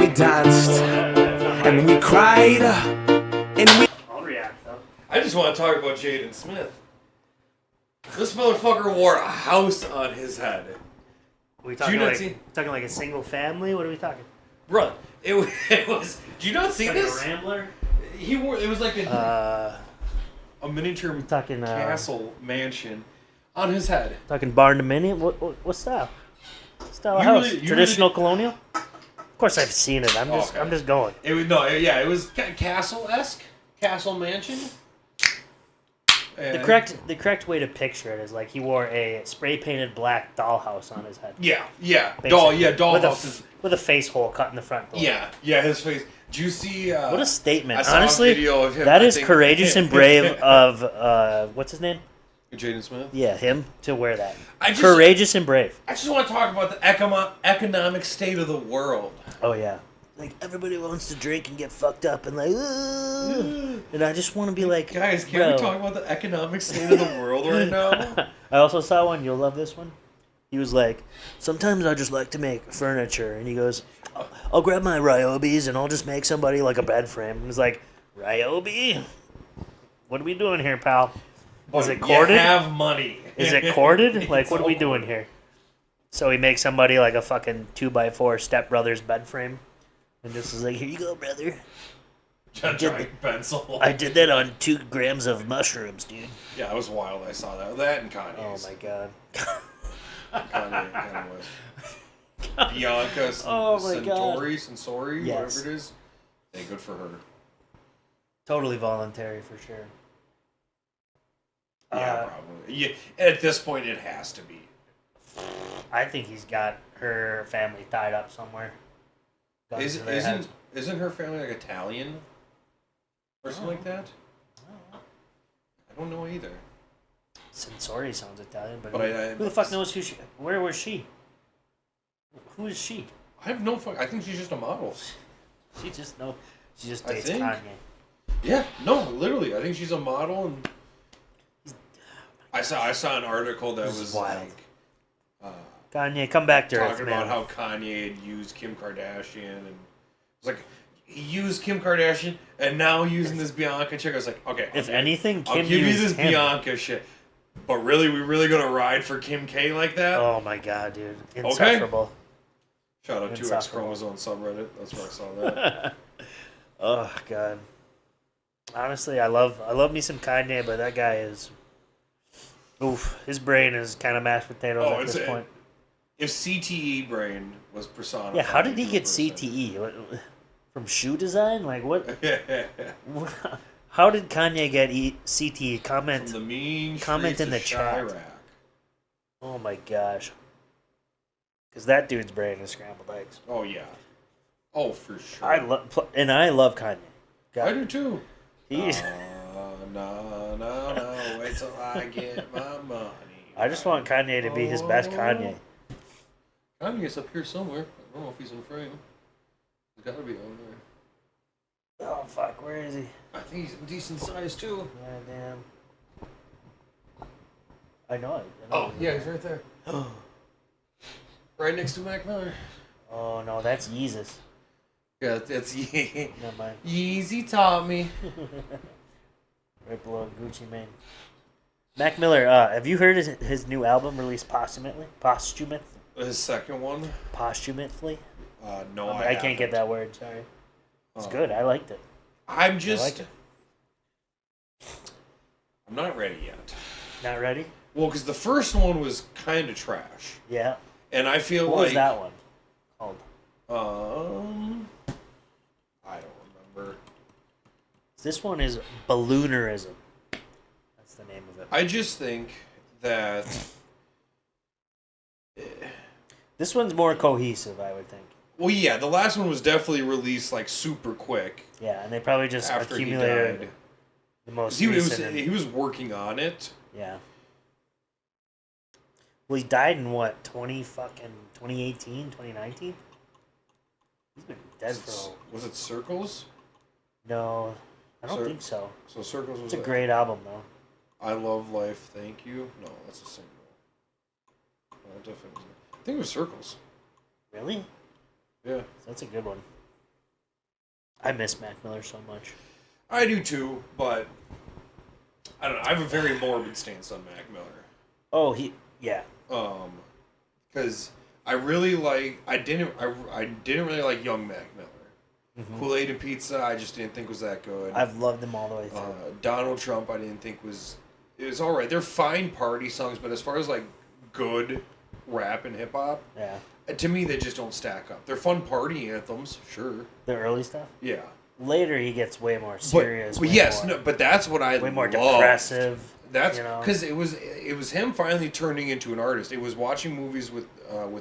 we danced, and we cried, and we... I'll react, though. I just want to talk about Jaden Smith. This motherfucker wore a house on his head. Are we talking talking like a single family? What are we talking? Bro, it was. Do you not see Like this? a Rambler? He wore. It was like a miniature talking castle mansion on his head. Talking barn dominion. What style? Style of You house? really- you Traditional really- colonial? Of course, I've seen it. I'm just going. It was no, yeah, it was castle-esque, castle mansion. The correct way to picture it is like he wore a spray painted black dollhouse on his head. Yeah, Basically. dollhouse with a face hole cut in the front door. Yeah, his face. Do you see? What a statement! I saw Honestly, a video of him, that I is think. courageous and brave of what's his name? Jaden Smith. Yeah, him to wear that. Courageous Courageous and brave. I just want to talk about the economic state of the world. Oh yeah. Like everybody wants to drink and get fucked up and like, and I just want to be like, Guys, can we talk about the economic state of the world right now? I also saw one. You'll love this one. He was like, sometimes I just like to make furniture, and he goes, I'll grab my Ryobis and I'll just make somebody like a bed frame. And he's like, Ryobi? What are we doing here, pal? Is it corded? You have money. Is it corded? Like, what are we doing here? So he makes somebody like a fucking 2x4 Step Brothers bed frame. And just is like, here you go, brother. Giant pencil. I did that on 2 grams of mushrooms, dude. Yeah, it was wild. I saw that. That and Kanye's. Oh my god. Kanye was. Bianca Sensori, Yes. whatever it is. Hey, good for her. Totally voluntary for sure. Yeah, probably. Yeah, at this point, it has to be. I think he's got her family tied up somewhere. Isn't her family like Italian or something like that? I don't know either. Sensori sounds Italian, but who who the fuck knows who she? Where was she? Who is she? I have no fuck. I think she's just a model. She just dates think. Kanye. Yeah, no, literally. I think she's a model, and I saw an article that was wild. like Kanye, come back to Earth, talking man. about how Kanye had used Kim Kardashian, and it's like he used Kim Kardashian, and now using this Bianca chick. I was like, okay, If anything, Kim I'll give you used this him. Bianca shit, but really, we really gonna ride for Kim K like that? Oh my god, dude, insufferable. Shout out to X Chromosome subreddit. That's where I saw that. Oh god. Honestly, I love me some Kanye, but that guy is. Oof, his brain is kind of mashed potatoes at this point. If CTE brain was personified. Yeah, how did he get CTE? From shoe design? Like what? How did Kanye get CTE? Comment in the chat. Oh my gosh. Because that dude's brain is scrambled eggs. Oh yeah. Oh for sure. I love Kanye. I do too. He's. No, wait till I get my money. I just want Kanye to be his best Kanye. Kanye's up here somewhere. I don't know if he's in frame. He's got to be over there. Oh fuck, where is he? I think he's a decent size too. Yeah, damn. I know. Oh yeah, he's right there. Right next to Mac Miller. Oh no, that's Yeezus. Yeah, that's Never mind. Yeezy taught me. Right below Gucci Mane. Mac Miller, have you heard his new album released posthumously? His second one? Posthumously? No, I can't get that word, sorry. It's good, I liked it. I'm not ready yet. Not ready? Well, because the first one was kind of trash. Yeah. And I feel what was that one called? I don't remember. This one is Balloonerism. That's the name of it. I just think that this one's more cohesive, I would think. Well, yeah, the last one was definitely released like super quick. Yeah, and they probably just after accumulated he died. The most he was working on it. Yeah. Well, he died in what, 2018, 2019? He's been dead for Was it Circles? No, I don't think so. So Circles was It's a great album, though. I Love Life, Thank You? No, that's a single. No, definitely. I think it was Circles. Really? Yeah. That's a good one. I miss Mac Miller so much. I do too, but I don't know. I have a very morbid stance on Mac Miller. Oh, yeah. Because I really like. I didn't really like Young Mac Miller. Mm-hmm. Kool-Aid and Pizza, I just didn't think was that good. I've loved them all the way through. Donald Trump, I didn't think was. It was all right. They're fine party songs, but as far as like good rap and hip hop, Yeah. to me they just don't stack up. They're fun party anthems, sure. The early stuff? Yeah. Later, he gets way more serious. But way yes, more, no, but that's what I way more loved. depressive. That's you know? because it was him finally turning into an artist. It was watching movies with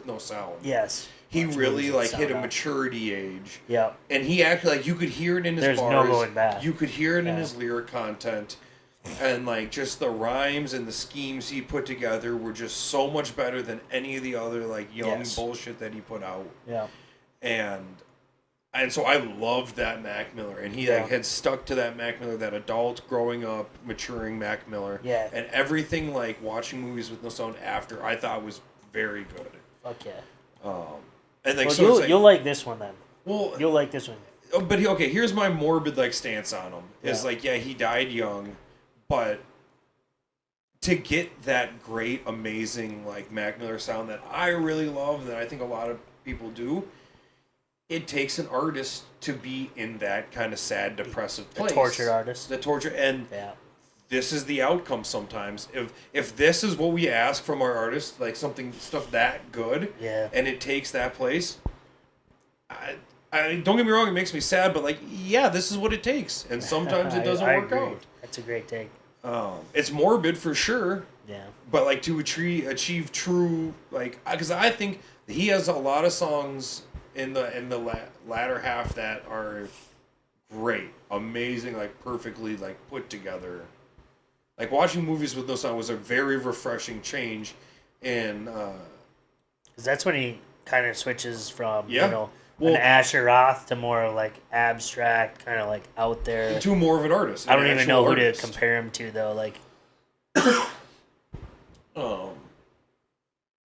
no sound. Yes. He Watch really movies with like hit sound a on. maturity age. Yeah. And he acted like you could hear it in his There's bars. no going back. You could hear it in Yeah. his lyric content. And like just the rhymes and the schemes he put together were just so much better than any of the other like young Yes. bullshit that he put out. Yeah. And so I loved that Mac Miller, and he like had stuck to that Mac Miller, that adult growing up, maturing Mac Miller. Yeah. And everything like watching movies with no sound after I thought was very good. Fuck yeah. And like Well, so it's like, you'll like this one then. well, You'll like this one. but okay, here's my morbid like stance on him. Is Yeah. like he died young, but to get that great, amazing like Mac Miller sound that I really love, that I think a lot of people do, it takes an artist to be in that kind of sad, depressive place. The tortured artist. The torture, and Yeah. this is the outcome sometimes. If this is what we ask from our artists, like stuff that good, Yeah. and it takes that place, I don't get me wrong, it makes me sad, but like, yeah, this is what it takes, and sometimes it doesn't I work agree. out. That's a great take. It's morbid for sure, Yeah. but like to achieve true, like, because I think he has a lot of songs in the latter half that are great, amazing, like perfectly like put together. Like watching movies with no sound was a very refreshing change, and Because that's when he kind of switches from, Yeah. you know, Well- an Asher Roth to more like abstract, kind of like out there. to more of an artist. I don't an even actual know who artist. to compare him to, though. Like,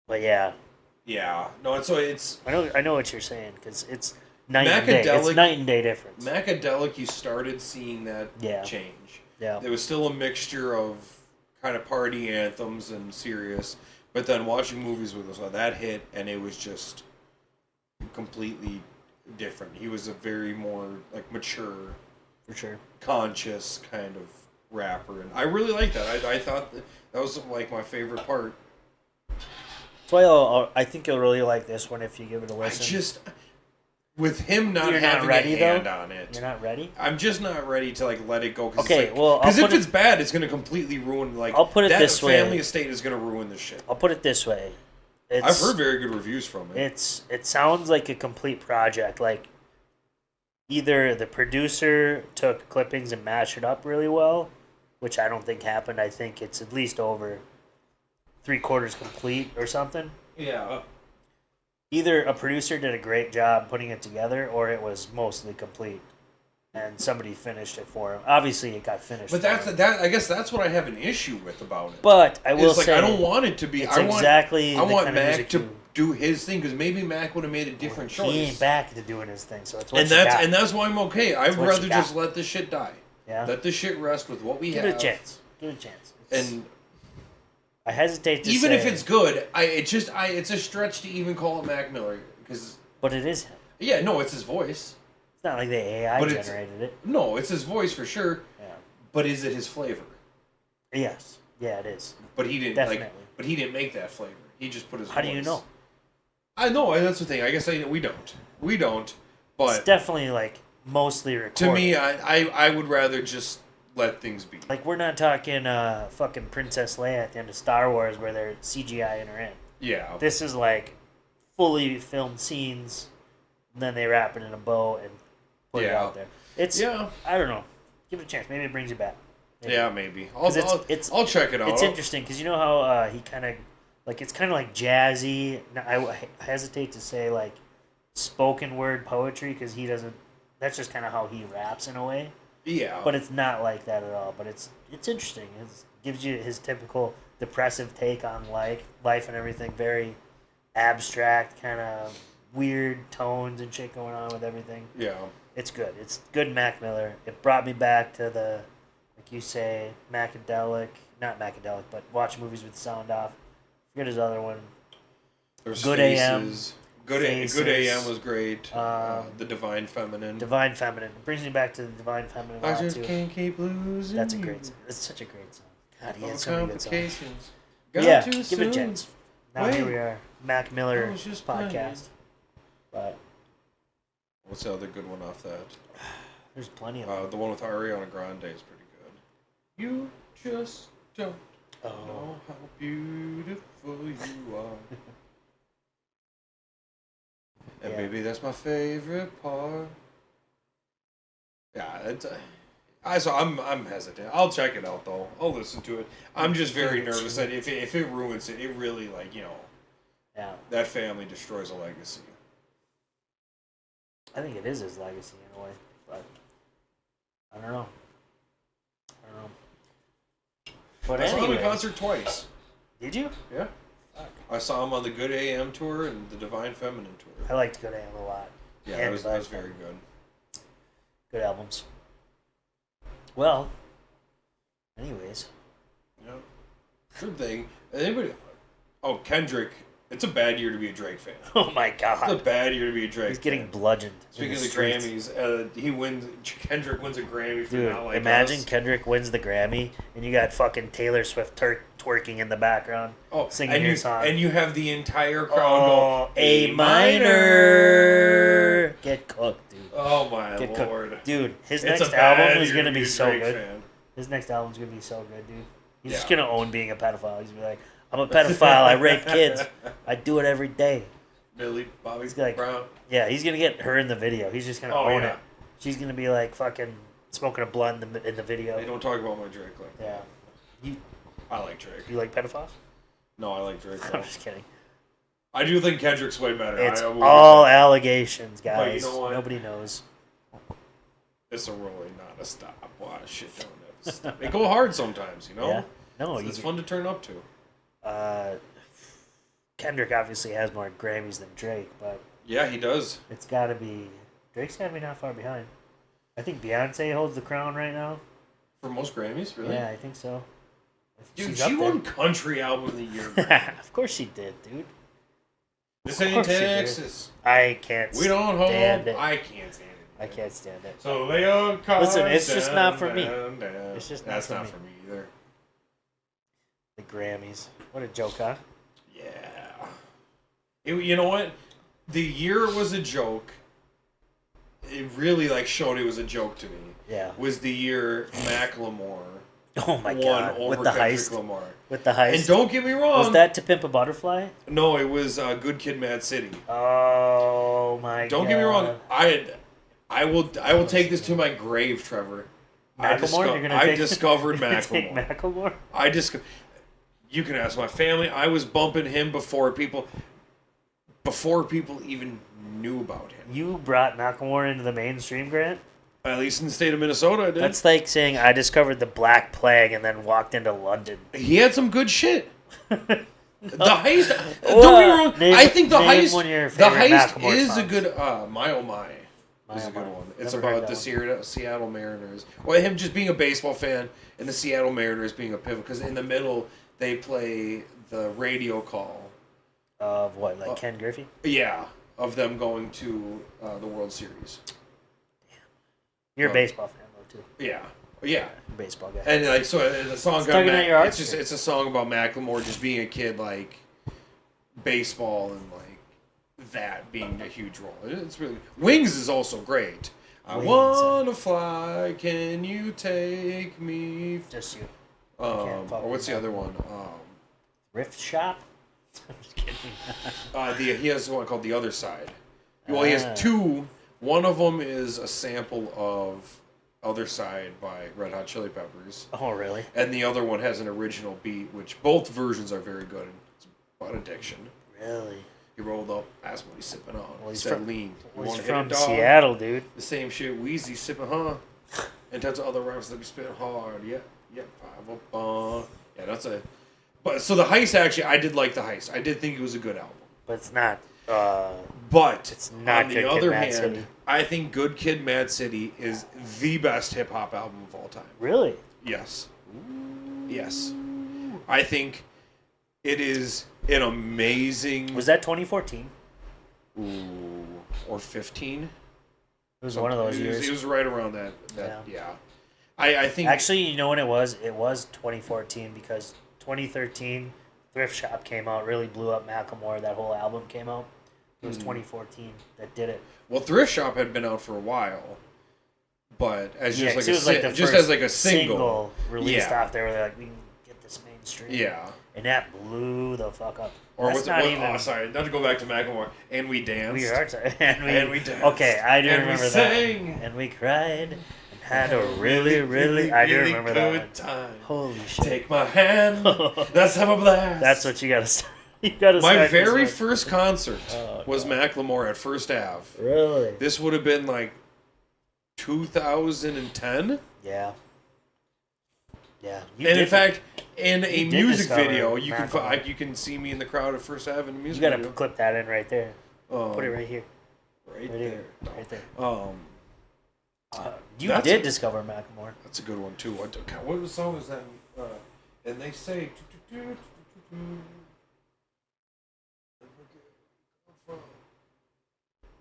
but yeah. Yeah, no, and so it's I know what you're saying, because it's night and day. It's night and day difference. Macadelic. You started seeing that Yeah. change. Yeah. There was still a mixture of kind of party anthems and serious, but then watching movies with us, that hit, and it was just completely different. He was a very more like mature, For sure. conscious kind of rapper, and I really liked that. I thought that was like my favorite part. That's why I think you'll really like this one if you give it a listen. With him not You're not having ready, a hand though? on it. You're not ready? I'm just not ready to like let it go. Cause Okay, it's like, well, I'll because if put it- it's bad, it's gonna completely ruin. Like I'll put it that this way. family estate is gonna ruin this shit. I'll put it this way. I've heard very good reviews from it. It sounds like a complete project. Like either the producer took clippings and mashed it up really well, which I don't think happened. I think it's at least over 3/4 complete or something. Yeah. Either a producer did a great job putting it together, or it was mostly complete, and somebody finished it for him. Obviously, it got finished. But for that's him. that. I guess that's what I have an issue with about it. But I will It's like say, I don't want it to be. it's I want exactly I the want kind of Mac music to you- do his thing, because maybe Mac would have made a different choice. He ain't back to doing his thing, so it's what and you that's got. and that's why I'm okay. I'd what rather you got. just let this shit die. Yeah. Let this shit rest with what we Give have. it a chance. Give it a chance. And I hesitate to even say, if it's good, it's a stretch to even call it Mac Miller, because but it is him. yeah, no, it's his voice. It's not like the AI But it's- generated it. No, it's his voice for sure. Yeah. But is it his flavor? Yes. Yeah, it is. But he didn't Definitely. But he didn't make that flavor. He just put his. How voice. do you know? I know. That's the thing. I guess we don't. We don't. But It's definitely like mostly recorded. to me, I would rather just let things be. like we're not talking fucking Princess Leia at the end of Star Wars where they're CGI in her in. Yeah. This is like fully filmed scenes, and then they wrap it in a bow and put it Yeah. out there. It's I don't know. Give it a chance. Maybe it brings you back. Maybe. Yeah, maybe. 'Cause I'll check it out. It's interesting because you know how he kind of like it's kind of like jazzy. I hesitate to say like spoken word poetry because he doesn't. That's just kind of how he raps in a way. Yeah. But it's not like that at all. But it's interesting. It gives you his typical depressive take on life and everything. Very abstract, kind of weird tones and shit going on with everything. Yeah. It's good. It's good Mac Miller. It brought me back to the, like you say, Macadelic. Not Macadelic, but watch movies with sound off. Forget his other one. There's Good Faces. AM. Good AM was great. Um, The Divine Feminine. Divine Feminine. It brings me back to the Divine Feminine a I lot, just too. can't keep losing. That's a you. great song. It's such a great song. God, he No has so many good songs. complications. But Got yeah, too give it a soon. chance. Now Wait. here we are. Mac Miller I was just podcast. But What's the other good one off that? there's plenty of them. The one with Ariana Grande is pretty good. You just don't know how beautiful you are. And Yeah. baby, that's my favorite part. Yeah, it's. I'm hesitant. I'll check it out though. I'll listen to it. I'm just very nervous that if it ruins it, it really Yeah. that family destroys a legacy. I think it is his legacy in a way, but I don't know. But I saw him in anyway, concert twice. did you? Yeah. I saw him on the Good AM tour and the Divine Feminine tour. I liked Good AM a lot. Yeah, And that was Divine very good. Good albums. Well, anyways. Yeah. Good thing. Anybody? Oh, Kendrick. It's a bad year to be a Drake fan. Oh my It's a God. bad year to be a Drake He's getting fan. bludgeoned. Speaking in of the streets. Grammys, Kendrick wins a Grammy for Dude, Not Like imagine Us. Kendrick wins the Grammy and you got fucking Taylor Swift twerking in the background, singing and your you, song. And you have the entire crowd Oh, go, A minor. Get cooked, dude. Oh my Get lord. cooked. Dude, his It's next a bad album is year going to be be a so Drake good. fan. His next album's going to be so good, dude. He's just Yeah. going to own being a pedophile. He's going to be like, I'm a pedophile. I rape kids. I do it every day. Millie Bobby He's like- Brown. Yeah, he's going to get her in the video. He's just going to own yeah. it. She's going to be like fucking smoking a blunt in the video. Hey, don't talk about my Drake like that. Yeah. I like Drake. You like pedophiles? No, I like Drake. I'm just kidding. I do think Kendrick's way better. It's I will all admit allegations, guys. But you know what? Nobody knows. that. It's a really not a stopwatch. Shit don't ever stop. They go hard sometimes, you know? Yeah. No, It's fun to turn up to. Kendrick obviously has more Grammys than Drake, but Yeah, he does. it's got to be Drake's got to be not far behind. I think Beyonce holds the crown right now. For most Grammys, really? Yeah, I think so. I think Dude, she's she up won Country Album of the Year. there. Of course she did, dude. This Of ain't course she did. Texas. I can't. We don't stand hold. it. I can't stand it. I can't stand it. So lay your cards Listen, it's just down, not for me. down, down. It's just not That's for not me. for me either. The Grammys. What a joke, huh? Yeah. You know what? The year was a joke. It really showed it was a joke to me. Yeah. Was the year Macklemore Oh my won god. over With the Kendrick heist. Lamar. With the heist. And don't get me wrong. Was that To Pimp a Butterfly? No, it was Good Kid, Mad City. Oh my god. Don't get me wrong. I will take this to my grave, Trevor. Macklemore? You're gonna I take- discovered You're gonna take Macklemore. Macklemore? You can ask my family. I was bumping him before people even knew about him. You brought Macklemore into the mainstream, Grant? At least in the state of Minnesota, I did. That's like saying I discovered the Black Plague and then walked into London. He had some good shit. The heist. Don't get Well, me wrong. name- I think the name heist. one of your The favorite heist Macklemore is a songs. good. My oh my. Is a My good Oh My. one. It's Never heard about that the one. Seattle Mariners. Well, him just being a baseball fan and the Seattle Mariners being a pivot because in the middle they play the radio call. Of what, like Ken Griffey? Yeah, of them going to the World Series. You're a baseball fan, though, too. Yeah, You're a baseball guy. and the song It's got tugging at your it's heartstrings. a song about Macklemore just being a kid baseball and that being a huge role. It's really Wings is also great. I Wings, wanna fly, can you take me? Just you. Or follow what's the that. other one? Rift Shop? I'm just kidding. He has one called The Other Side. Well, he has two. One of them is a sample of Other Side by Red Hot Chili Peppers. Oh, really? And the other one has an original beat, which both versions are very good. It's about addiction. Really? He rolled up, asked what he's sipping on. Well, he's He said from- lean. You Well, wanna he's hit it, from dog? Seattle, dude. The same shit Wheezy sipping, huh? And tons of other rappers that be spitting hard. Yep, 5 up. Yeah, that's a... But, so the heist, actually, I did like the heist. I did think it was a good album. But it's not. But It's not on the Good Kid, other Mad hand, City. I think Good Kid, Mad City is the best hip hop album of all time. Really? Yes. Yes. I think it is an amazing. Was that 2014? Ooh, or 15? It was one of those years. It was right around that yeah. I think Actually, you know what it was? It was 2014 because 2013 Thrift Shop came out, really blew up Macklemore. That whole album came out. It was 2014 that did it. Well, Thrift Shop had been out for a while, but as Yeah, just 'cause it was like the just first as like a single released yeah. off there. Where they're like, we can get this mainstream. Yeah. And that blew the fuck up. Or That's what's not it? even. Oh, sorry, not to go back to Macklemore. And we danced. We are sorry. And we danced. Okay, I do and remember we that. sang. And we cried. And had a really, I do remember that one. Time. Holy shit. Take my hand. Let's have a blast. That's what you gotta start. You gotta My start very this first concert Oh, was God. Macklemore at First Ave. Really? This would have been like 2010. Yeah. Yeah. And in fact, in a you did music discover video, you can Macklemore. you can see me in the crowd at First Ave in a you music gotta video. clip that in right there. Um, Put it right here. right Right there. here. Right there. You That's did a- discover Macklemore. That's a good one too. What song is that? And they say.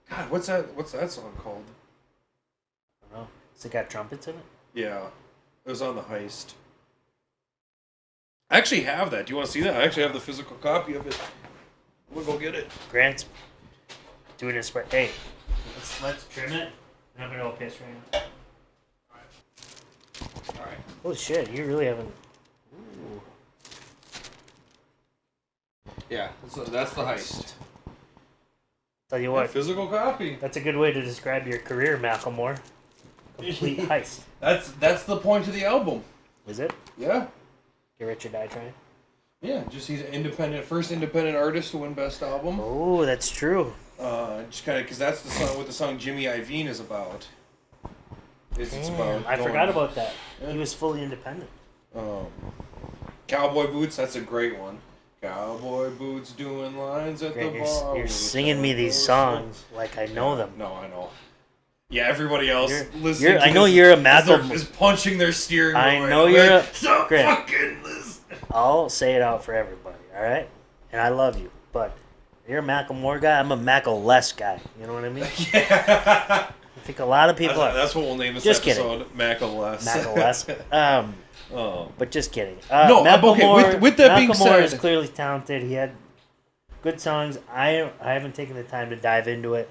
God, what's that song called? I don't know. Has it got trumpets in it? Yeah, it was on the Heist. I actually have that. Do you want to see that? I actually have the physical copy of it. We'll go get it. Grant's doing his spray. Hey, let's trim it. And I'm gonna go piss right now. All right. Holy shit, you really haven't. Ooh. Yeah, that's the Heist. Tell you what, Physical copy. that's a good way to describe your career, Macklemore. Complete heist. That's the point of the album. Is it? Yeah. Get Rich or Die Trying? Yeah, just he's an first independent artist to win Best Album. Oh, that's true. Just kind of because that's the song what the song Jimmy Iovine is about. It's about. I forgot about that. Yeah. He was fully independent. Cowboy Boots. That's a great one. Cowboy Boots doing lines at Grant, the bar. you're singing me these songs like I know them. No, I know. Yeah, everybody else You're, I know you're a Macklemore. is punching their steering wheel. I right know now. you're Like, a- "Stop Grant. fucking this." I'll say it out for everybody, all right? And I love you, but you're a Macklemore guy. I'm a Mackle-less guy. You know what I mean? Yeah. I think a lot of people are That's what we'll name this Just episode. Mackle-less. Mackle-less. Oh. But just kidding. No, Macklemore, okay, with that being Macklemore is said- clearly talented. He had good songs. I haven't taken the time to dive into it,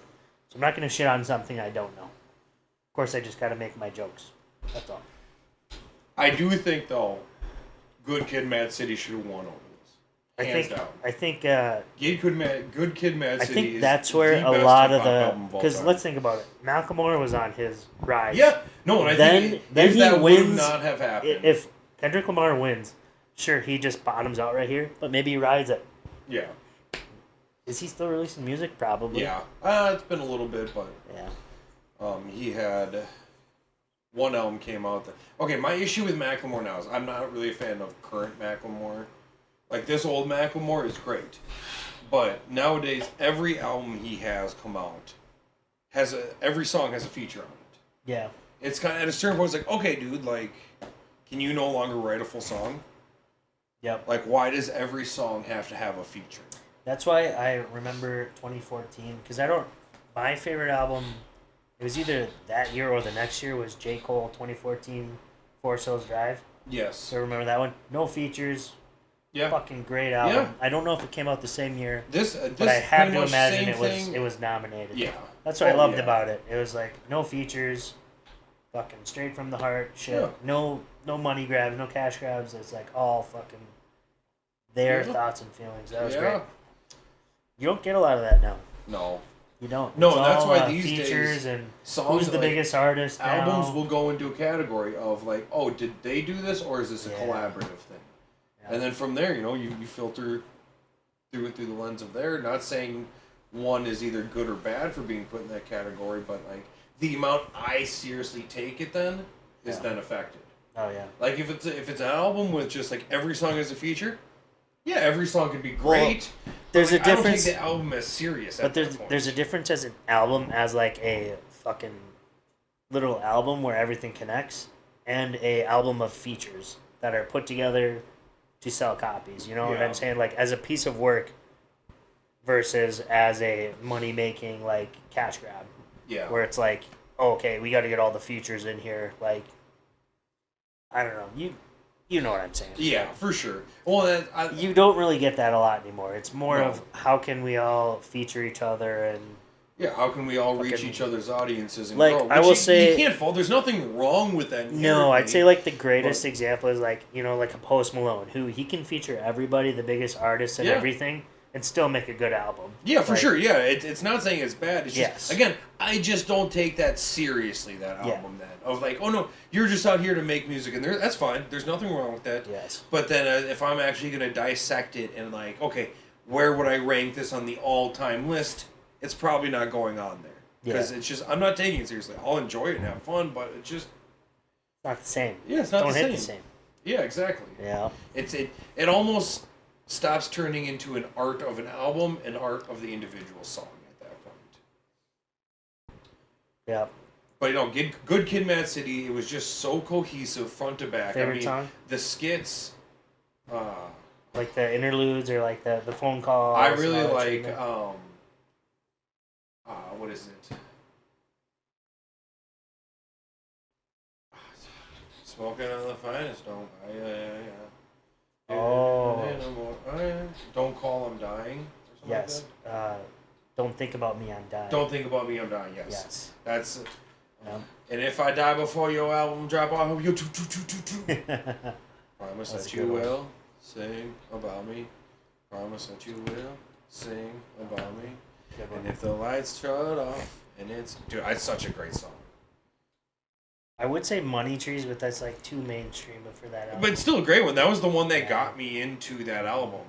so I'm not going to shit on something I don't know. Of course, I just got to make my jokes. That's all. I do think though, Good Kid, Mad City should have won over this. Hands down. I think Good Kid, Mad I City. think is that's where the a best lot of hip-hop the album of all because time. let's think about it. Macklemore was on his rise. Yeah, no, and I Then- think then if he that wins- would not have happened, If Kendrick Lamar wins, sure he just bottoms out right here, but maybe he rides it. yeah, Is he still releasing music? Probably. yeah, it's been a little bit, but Yeah. he had one album came out. Okay, my issue with Macklemore now is I'm not really a fan of current Macklemore. Like this old Macklemore is great, but nowadays every album he has come out every song has a feature on it. Yeah. It's kind of at a certain point, it's like, okay, dude, like, can you no longer write a full song? Yep. Like, why does every song have to have a feature? That's why I remember 2014 because my favorite album. It was either that year or the next year was J. Cole 2014 Forest Hills Drive. Yes. So remember that one? No features. Yeah. Fucking great album. Yeah. I don't know if it came out the same year, This but I have pretty to much imagine same it was nominated. Yeah. That's what I loved yeah. about it. It was like no features, fucking straight from the heart shit. Yeah. No money grabs, no cash grabs. It's like all fucking their Yeah. thoughts and feelings. That was Yeah. great. You don't get a lot of that now. No. You don't. No, It's and that's all, why these features days and songs who's the like, biggest artist albums now. will go into a category of like, oh, did they do this or is this a Yeah. collaborative thing? Yeah. And then from there, you filter through it through the lens of there. Not saying one is either good or bad for being put in that category, but like the amount I seriously take it then is Yeah. then affected. Oh yeah. Like if it's an album with just like every song has a feature, yeah, every song could be great, there's like, a difference. I don't take the album as serious. But there's a difference as an album, as like a fucking little album where everything connects, and a album of features that are put together to sell copies. You know what I'm saying? Like as a piece of work versus as a money making like cash grab. Yeah. Where it's like, oh, okay, we got to get all the features in here. Like, I don't know, you know what I'm saying? Yeah, for sure. Well, you don't really get that a lot anymore. It's more No. of how can we all feature each other and. Yeah, how can we all reach each other's audiences and like, grow? I will say, you can't fault. There's nothing wrong with that. No, I'd say like the greatest example is like, you know, like a Post Malone, who he can feature everybody, the biggest artists and everything, and still make a good album. Yeah, for like, sure. Yeah, it's not saying it's bad. It's just again, I just don't take that seriously. That album, then of like, oh no, you're just out here to make music, and that's fine. There's nothing wrong with that. Yes. But then if I'm actually gonna dissect it and like, okay, where would I rank this on the all-time list? It's probably not going on there. Because it's just, I'm not taking it seriously. I'll enjoy it and have fun, but it's just... not the same. Yeah, it's not the same. Don't hit the same. Yeah, exactly. Yeah. It almost stops turning into an art of an album and art of the individual song at that point. Yeah. But, you know, Good Kid, Mad City, it was just so cohesive front to back. Favorite song? The skits... like the interludes or like the phone calls. I really like... what is it? Smoking on the finest, don't I? Oh. Don't call, I'm dying. Yes. Like Don't think about me, I'm dying. Don't think about me, I'm dying. Yes. Yes. That's. Yeah. And if I die before your album drop, I hope you promise that you will sing about me. Promise that you will sing about me. And if the lights shut off, and it's such a great song. I would say Money Trees, but that's like too mainstream for that album. But it's still a great one. That was the one that got me into that album.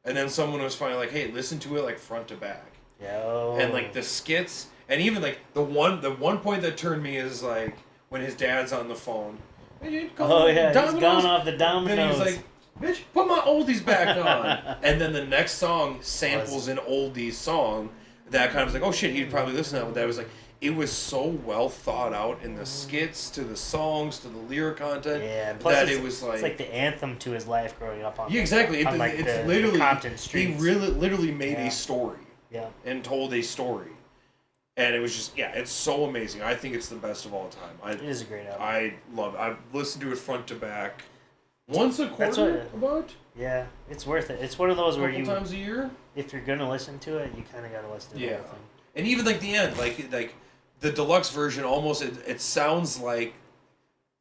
And then someone was finally like, "Hey, listen to it like front to back." Yo. And like the skits, and even like the one point that turned me is like when his dad's on the phone. Oh yeah, he's gone off the dominoes. Then he's like, "Bitch, put my oldies back on." And then the next song samples an oldies song. That kind of was like, oh shit, he'd probably listen to that. But that was like, it was so well thought out in the skits, to the songs, to the lyric content. Yeah, plus that it was like, it's like the anthem to his life growing up on. Yeah, exactly. On like it's the literally Compton streets. He literally made a story. Yeah. And told a story, and it was just it's so amazing. I think it's the best of all time. It is a great album. I love it. I've listened to it front to back, once a quarter about. Yeah, it's worth it. It's one of those where you times a year. If you're gonna listen to it, you kind of gotta listen to the whole thing. And even like the end, like the deluxe version, almost it sounds like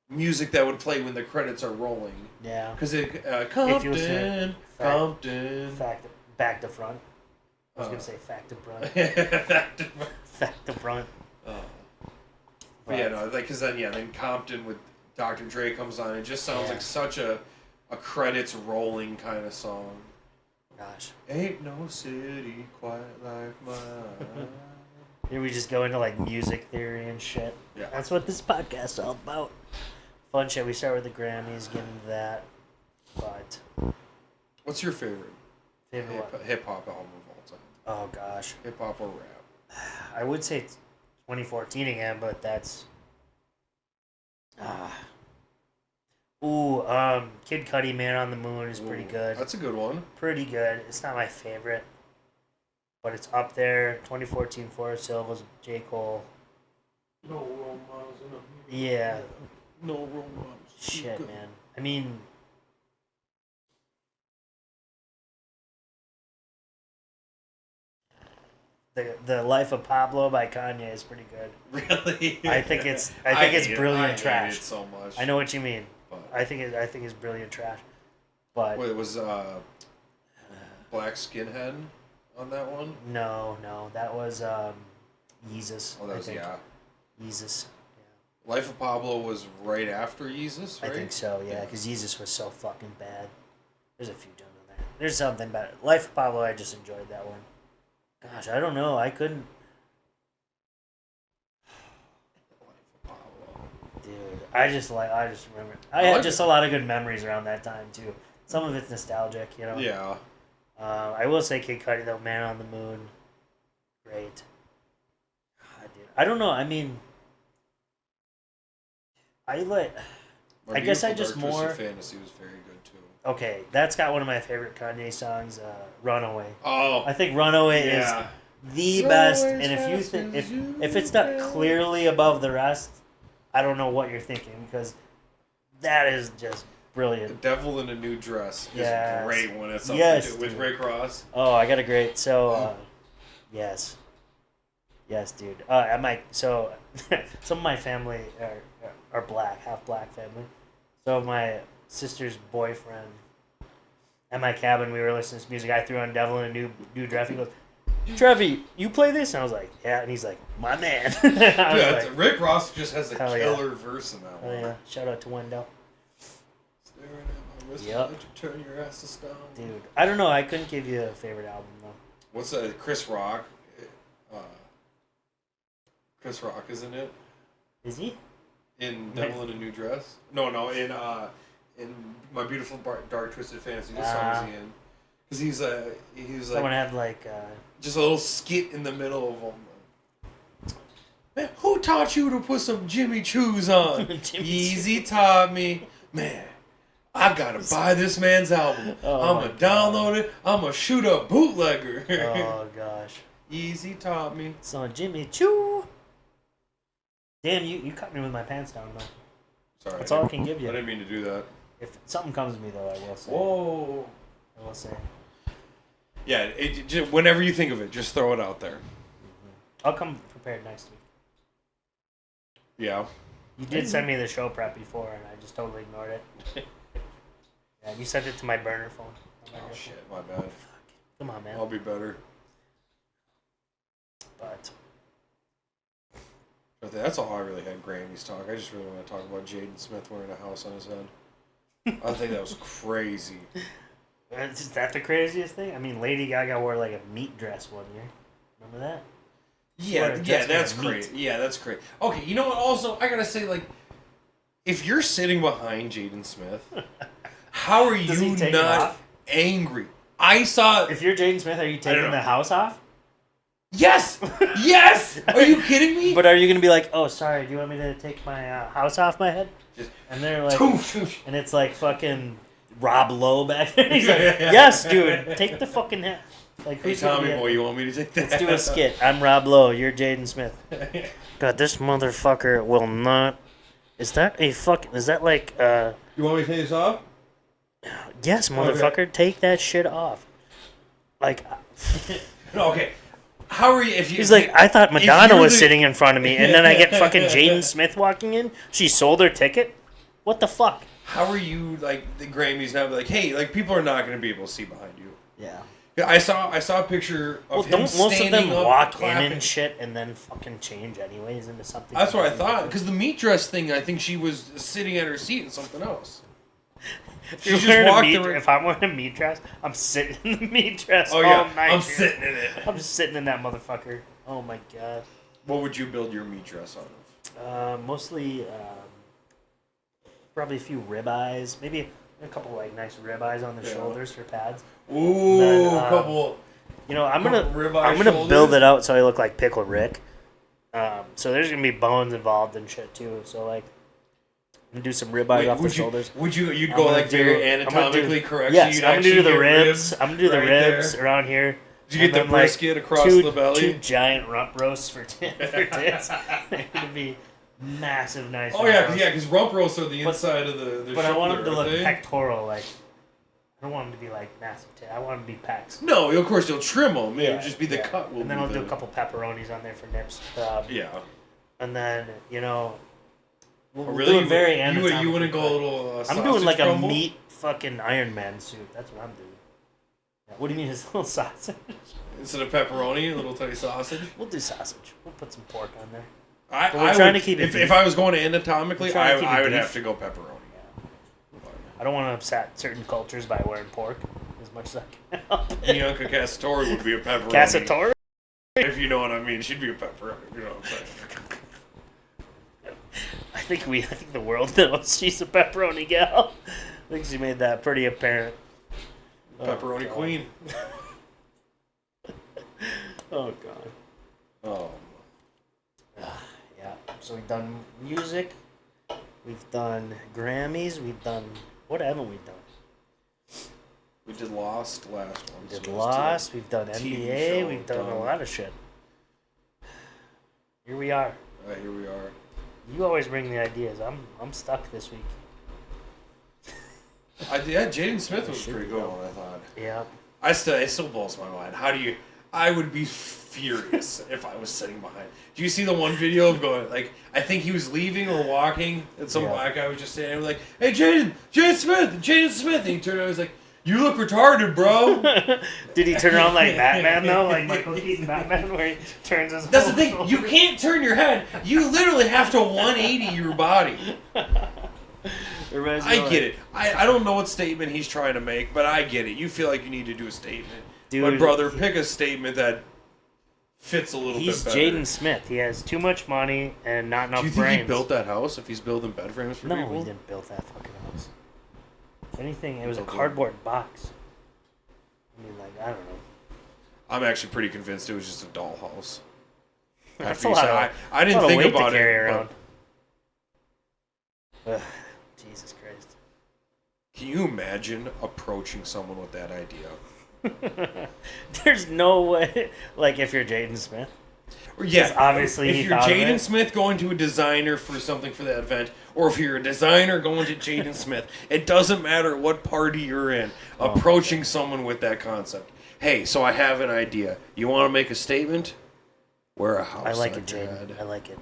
music that would play when the credits are rolling. Yeah. Because Compton, back to front. I was gonna say fact to front. Fact to front. But yeah, no, like because then Compton with Dr. Dre comes on. It just sounds like such a credits rolling kind of song. Gosh. Ain't no city quite like mine. Here we just go into like music theory and shit. Yeah. That's what this podcast is all about. Fun shit. We start with the Grammys, get into that. But what's your favorite hip hop album of all time? Oh gosh. Hip hop or rap? I would say 2014 again, but that's Kid Cudi, Man on the Moon is pretty good. That's a good one. Pretty good. It's not my favorite, but it's up there. 2014 Forest Hill was J. Cole. No role models in a Yeah. No role models. Shit, man. I mean, the Life of Pablo by Kanye is pretty good. Really? I think it's brilliant trash. I hate it so much. I know what you mean. But I think it's brilliant trash. But wait, was Black Skinhead on that one? No, that was Yeezus. Oh, that was Yeezus. Yeah. Life of Pablo was right after Yeezus, right? I think so, yeah, because Yeezus was so fucking bad. There's a few done in there. There's something about it. Life of Pablo, I just enjoyed that one. Gosh, I don't know. I couldn't. Dude, I just remember. I had just a lot of good memories around that time too. Some of it's nostalgic, you know. Yeah. I will say Kid Cudi though, Man on the Moon, great. God, dude. I don't know. I mean, I guess I just Dark more. Twisted Fantasy was very good too. Okay, that's got one of my favorite Kanye songs, "Runaway." Oh, I think "Runaway" yeah. is the best, and if it's not clearly above the rest, I don't know what you're thinking because that is just The brilliant. Devil in a New Dress is Yes. great when it's up Yes, with dude. Ray Ross. Oh, I got a great. So, yes, dude. So some of my family are black, half black family. So my sister's boyfriend at my cabin, we were listening to music. I threw on Devil in a New Dress. He goes, "Trevi, you play this?" And I was like, "Yeah." And he's like, "My man." I was Yeah, like, Rick Ross just has a hell yeah. killer verse in that oh one. yeah! Shout out to Wendell, Staring at my wrist, Yep. let you turn your ass to stone. dude. I don't know. I couldn't give you a favorite album though. What's that? Chris Rock. Chris Rock is in it. Is he? In Devil in a New Dress? No, in My Beautiful Dark Twisted Fantasy. What song is he in? Because he's Someone like had like. just a little skit in the middle of them. Man, who taught you to put some Jimmy Choos on? Jimmy Easy taught me. Man, I gotta buy this man's album. Oh I'm my gonna download it. I'm gonna shoot a bootlegger. Oh gosh. Easy taught me. So Jimmy Choo. Damn, you cut me with my pants down though. Sorry. That's all I can give I you. didn't mean to do that. If something comes to me though, I will say. Whoa. I will say. Yeah, whenever you think of it, just throw it out there. I'll come prepared next week. Yeah. You did send me the show prep before, and I just totally ignored it. Yeah, you sent it to my burner phone. Oh shit, my bad. Come on, man. I'll be better. But That's all I really had Grammys talk. I just really want to talk about Jaden Smith wearing a house on his head. I think that was crazy. is that the craziest thing? I mean, Lady Gaga wore like a meat dress one year. Remember that? That's great. Yeah, that's great. Okay, you know what? Also, I gotta say, like, if you're sitting behind Jaden Smith, how are Does he you take it not off? angry? I saw. If you're Jaden Smith, are you taking know. the house off? Yes, yes. Are you kidding me? But are you gonna be like, oh, sorry, do you want me to take my house off my head? Just- And they're like, Toof. and it's like fucking Rob Lowe back there. He's like, yes, dude, take the fucking hat. Like, Hey, who's gonna Tommy be boy, you want me to take that? Let's do a skit. I'm Rob Lowe. You're Jaden Smith. God, this motherfucker will not. Is that a fuck? Is that like? You want me to take this off? Yes, motherfucker. Take that shit off. Like, No, okay. How are you? If you? he's like, I thought Madonna you're was the- sitting in front of me, and then I get fucking Jaden Smith walking in. She sold her ticket. What the fuck? How are you like the Grammys now? Like, hey, like people are not going to be able to see behind you. Yeah. Yeah, I saw a picture of Well, him don't most of standing them up walk in clapping. and shit, and then fucking change anyways into something? That's what I completely thought. Because the meat dress thing, I think she was sitting at her seat in something else. She If just you're wearing a walked meat- around. If I'm wearing a meat dress, I'm sitting in the meat dress Oh all yeah, night. I'm dude. sitting in it. I'm sitting in that motherfucker. Oh my god. What would you build your meat dress out of? Mostly, probably a few ribeyes, maybe a couple like nice ribeyes on the Yeah. shoulders for pads. Ooh, Then, a couple. You know, I'm Couple ribeye gonna build shoulders? it out so I look like Pickle Rick. So there's gonna be bones involved and shit too. So like, I'm gonna do some ribeyes off the shoulders. You'd I'm go gonna like do- very I'm gonna do- anatomically correct? Yes, so you'd I'm gonna do actually the get ribs. I'm gonna do the right ribs there? around here. Did you get the And then, like, brisket across two, the belly? Two giant rump roasts for tits. They're gonna be massive, nice. Oh rump yeah, roasts. because rump roasts are the But- inside of the But shoulder, I want them to look aren't they? pectoral, like. I don't want them to be like massive tit. I want them to be pecs. No, of course you'll trim them. It would just be the cut. Will And then be I'll do the- a couple pepperonis on there for nips. Yeah. And then we'll Oh, do a very you anatomical wouldn't go a cut. little. I'm sausage doing like crumble? a meat fucking Iron Man suit. That's what I'm doing. Yeah, what do you mean, his little sausage? Instead of pepperoni, a little tiny sausage. We'll do sausage. We'll put some pork on there. I But we're trying would, to keep it if beef. I was going to anatomically, We're trying to keep it I would beef. have to go pepperoni. I don't want to upset certain cultures by wearing pork as much as I can help it. Bianca Castore would be a pepperoni. Cassatori? If you know what I mean, she'd be a pepperoni. You know what I'm saying? I think the world knows she's a pepperoni gal. I think she made that pretty apparent. Pepperoni God. Queen. Oh God. Oh. Yeah. So we've done music. We've done Grammys. We've done what haven't we done? We did Lost last one. We did so Lost. We've done TV NBA. show We've done a done. lot of shit. Here we are. Here we are. You always bring the ideas. I'm stuck this week. Yeah, Jaden Smith was a pretty good one, I thought. Yeah. It still blows my mind. I would be furious if I was sitting behind. Do you see the one video of going, like, I think he was leaving or walking, and some black guy was just standing there, like, hey, Jaden Smith. And he turned around and was like, you look retarded, bro. Did he turn around like Batman, though? Like Michael Keaton Batman, where he turns his That's the thing. You can't turn your head. You literally have to 180 your body. I get it. I don't know what statement he's trying to make, but I get it. You feel like you need to do a statement. Dude, but brother, pick a statement that fits a little bit better. He's Jaden Smith. He has too much money and not enough brains. Do you think he built that house if he's building bed frames for people? No, he didn't build that fucking house. If anything, it was a cardboard box. I mean, like, I don't know. I'm actually pretty convinced it was just a dollhouse. That's a lot I didn't think about to carry it. Around. Ugh, Jesus Christ. Can you imagine approaching someone with that idea? There's no way. Like, if you're Jaden Smith. Yeah, obviously if you're Jaden Smith going to a designer for something for that event, or if you're a designer going to Jaden Smith, it doesn't matter what party you're in, approaching someone with that concept. Hey, so I have an idea. You want to make a statement? Wear a house. I like it, Jaden. I like it.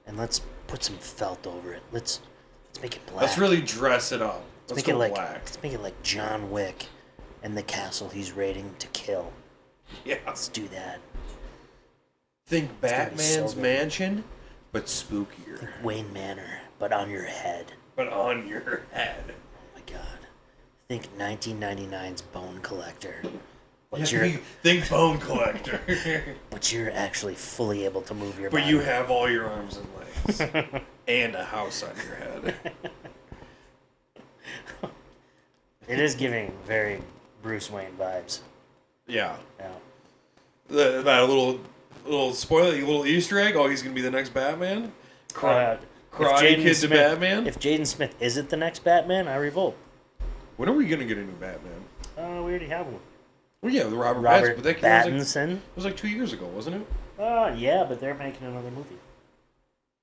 And let's put some felt over it. Let's make it black. Let's really dress it up. Let's make go it black. Let's make it like John Wick and the castle he's raiding to kill. Yeah. Let's do that. Think Batman's mansion, but spookier. Think Wayne Manor, but on your head. But on your head. Oh my God. Think 1999's Bone Collector. But think Bone Collector. But you're actually fully able to move your body. body. But you have all your arms and legs. And a house on your head. It is giving very Bruce Wayne vibes. Yeah. Yeah. That little spoiler, little Easter egg. Oh, he's gonna be the next Batman. Karate Kid to Batman. If Jaden Smith isn't the next Batman, I revolt. When are we gonna get a new Batman? We already have one. Well, yeah, Robert Pattinson. It was like 2 years ago, wasn't it? Yeah, but they're making another movie.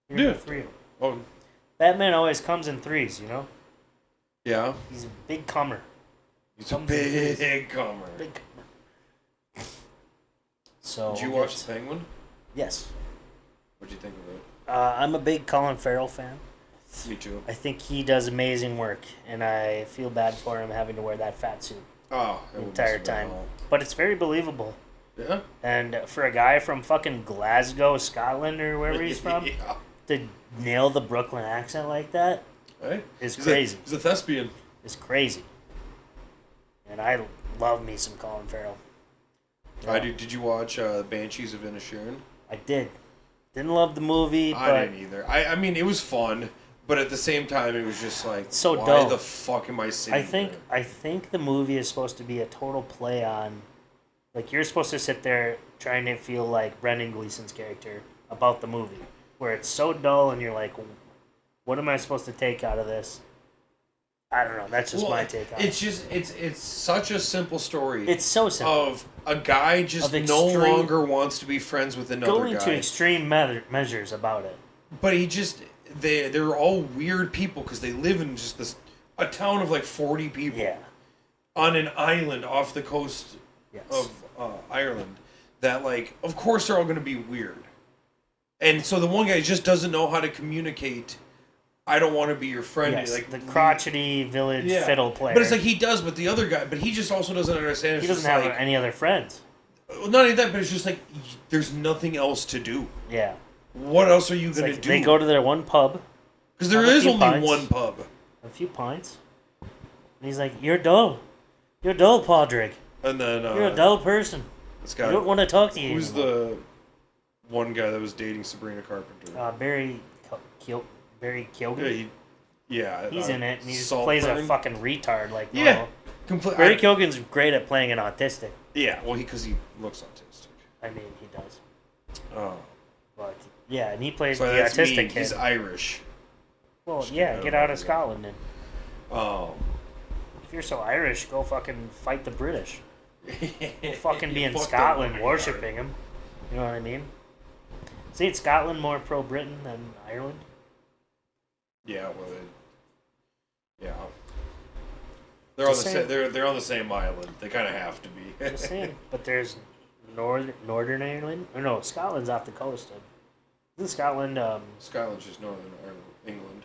Yeah. 3. Oh. Batman always comes in threes, you know. Yeah. He's a big comer. He's a big comer. Big comer. So. Did you watch The Penguin? Yes. What'd you think of it? I'm a big Colin Farrell fan. Me too. I think he does amazing work, and I feel bad for him having to wear that fat suit the entire time. But it's very believable. Yeah. And for a guy from fucking Glasgow, Scotland, or wherever he's from, to nail the Brooklyn accent like that is crazy. He's a thespian. It's crazy. And I love me some Colin Farrell. Yeah. Did you watch Banshees of Inisherin? I did. Didn't love the movie, but I didn't either. I mean, it was fun, but at the same time, it was just like, so why dull. the fuck am I sitting here? I think the movie is supposed to be a total play on, like, you're supposed to sit there trying to feel like Brendan Gleeson's character about the movie, where it's so dull and you're like, what am I supposed to take out of this? I don't know. That's just my take on it. It's just it's such a simple story. It's so simple. Of a guy just no longer wants to be friends with another guy. Going to extreme measures about it. But they're all weird people because they live in just a town of like 40 people. Yeah. On an island off the coast of Ireland. That, like, of course they're all going to be weird. And so the one guy just doesn't know how to communicate. I don't want to be your friend. Yes, like the crotchety village fiddle player. But it's like he does, but the other guy, but he just also doesn't understand. He doesn't have any other friends. Well, not only that, but it's just like there's nothing else to do. Yeah. What else are you going to do? They go to their one pub. Because there is only one pub. A few pints. And he's like, "You're dull. You're dull, Padraig. And then you're a dull person. This guy, I don't want to talk to you." Who's the one guy that was dating Sabrina Carpenter? Barry Keoghan. Yeah, he's in it, and he just Saltburn. plays a fucking retard. Like, yeah, Barry Keoghan's great at playing an autistic. Yeah, well, because he looks autistic. I mean, he does. Oh. But, yeah, and he plays So the that's autistic me. kid. He's Irish. Well, Just yeah, get out of that. Scotland then. Oh. If you're so Irish, go fucking fight the British. Go fucking be in Fuck Scotland them. worshipping him. You know what I mean? Ain't Scotland more pro-Britain than Ireland? Yeah, well, yeah. They're on Just the saying. they're on the same island. They kind of have to be. Just saying. But there's Northern Ireland? Or no, Scotland's off the coast. Isn't Scotland, Scotland's just Northern Ireland, England.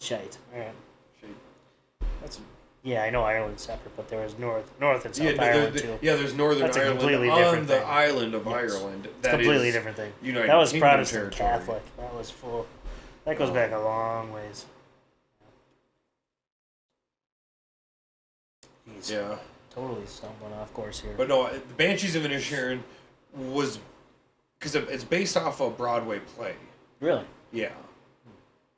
shite. Alright. Shit. That's... Yeah, I know Ireland's separate, but there was North and South Yeah, Ireland, too. yeah, there's Northern That's a Ireland completely on different the thing. island of Yes. Ireland. It's That a completely is different thing. United That was Kingdom Protestant territory. Catholic. That was full. That goes back a long ways. Jeez. Yeah. Totally stumbling off course here. But no, the Banshees of Inisherin was... Because it's based off a Broadway play. Really? Yeah.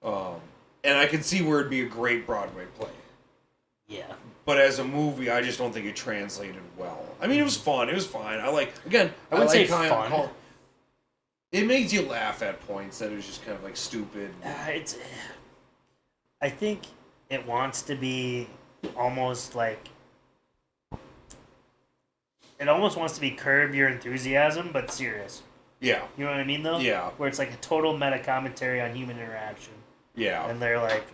And I can see where it'd be a great Broadway play. Yeah. But as a movie, I just don't think it translated well. I mean, it was fun. It was fine. I wouldn't say fun. It made you laugh at points that it was just kind of like stupid. I think it wants to be almost like... It almost wants to be Curb Your Enthusiasm, but serious. Yeah. You know what I mean, though? Yeah. Where it's like a total meta commentary on human interaction. Yeah. And they're like...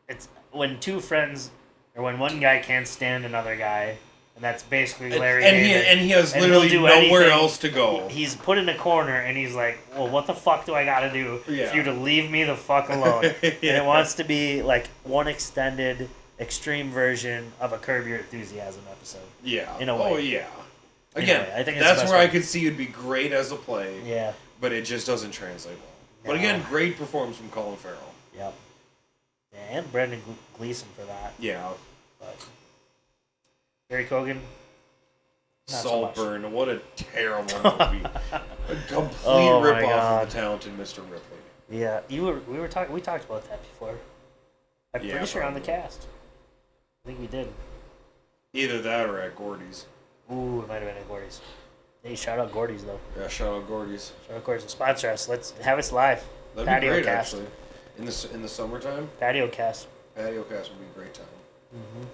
It's when two friends... Or when one guy can't stand another guy, and that's basically Larry David. And he has and literally he'll do nowhere anything. else to go. He's put in a corner, and he's like, well, what the fuck do I gotta do for you to leave me the fuck alone? Yeah. And it wants to be like one extended, extreme version of a Curb Your Enthusiasm episode. Yeah. In a way. Oh, yeah. Again, I think it's that's the best where I way. could see it'd be great as a play. Yeah. But it just doesn't translate well. But No. again, great performance from Colin Farrell. Yep. Yeah, and Brendan Gleeson for that. Yeah. But Barry Keoghan, not so much. Saltburn, what a terrible movie. A complete Oh my rip-off God. of The Talented Mr. Ripley. Yeah, we talked about that before. I'm Yeah, pretty sure on the probably. cast. I think we did. Either that or at Gordy's. Ooh, it might have been at Gordy's. Hey, shout out Gordy's though. Yeah, shout out Gordy's. Shout out Gordy's. Sponsor us. Let's have us live. That'd Patio be great, cast. actually. In the summertime, Patio cast. patio cast would be a great time. Mm-hmm.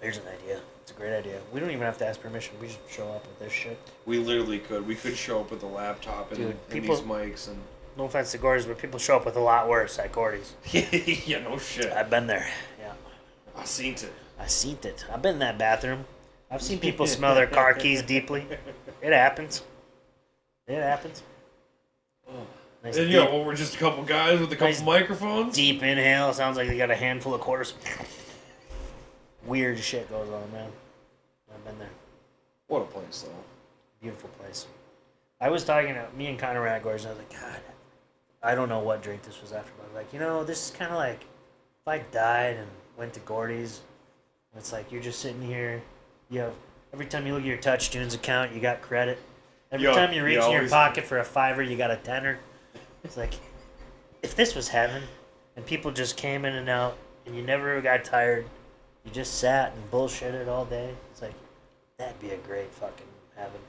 There's an idea. It's a great idea. We don't even have to ask permission. We just show up with this shit. We literally could. We could show up with a laptop and, Dude, and people- these mics and... No offense to Gordy's, but people show up with a lot worse at Gordy's. Yeah, no shit. I've been there. Yeah. I seen it. I've seen it. I've been in that bathroom. I've seen people smell their car keys deeply. It happens. It happens. Nice And deep, yeah, well, we're just a couple guys with a couple Nice microphones. deep inhale. Sounds like they got a handful of quarters. Weird shit goes on, man. I've been there. What a place, though. Beautiful place. I was talking to me and Connor were at Gordy's, and I was like, God, I don't know what drink this was after, but I was like, you know, this is kind of like if I died and went to Gordy's, it's like you're just sitting here, you have, every time you look at your TouchTunes account, you got credit. Every time you reach in your pocket for a $5, you got a $10. It's like, if this was heaven, and people just came in and out, and you never got tired, you just sat and bullshitted all day, it's like, that'd be a great fucking heaven.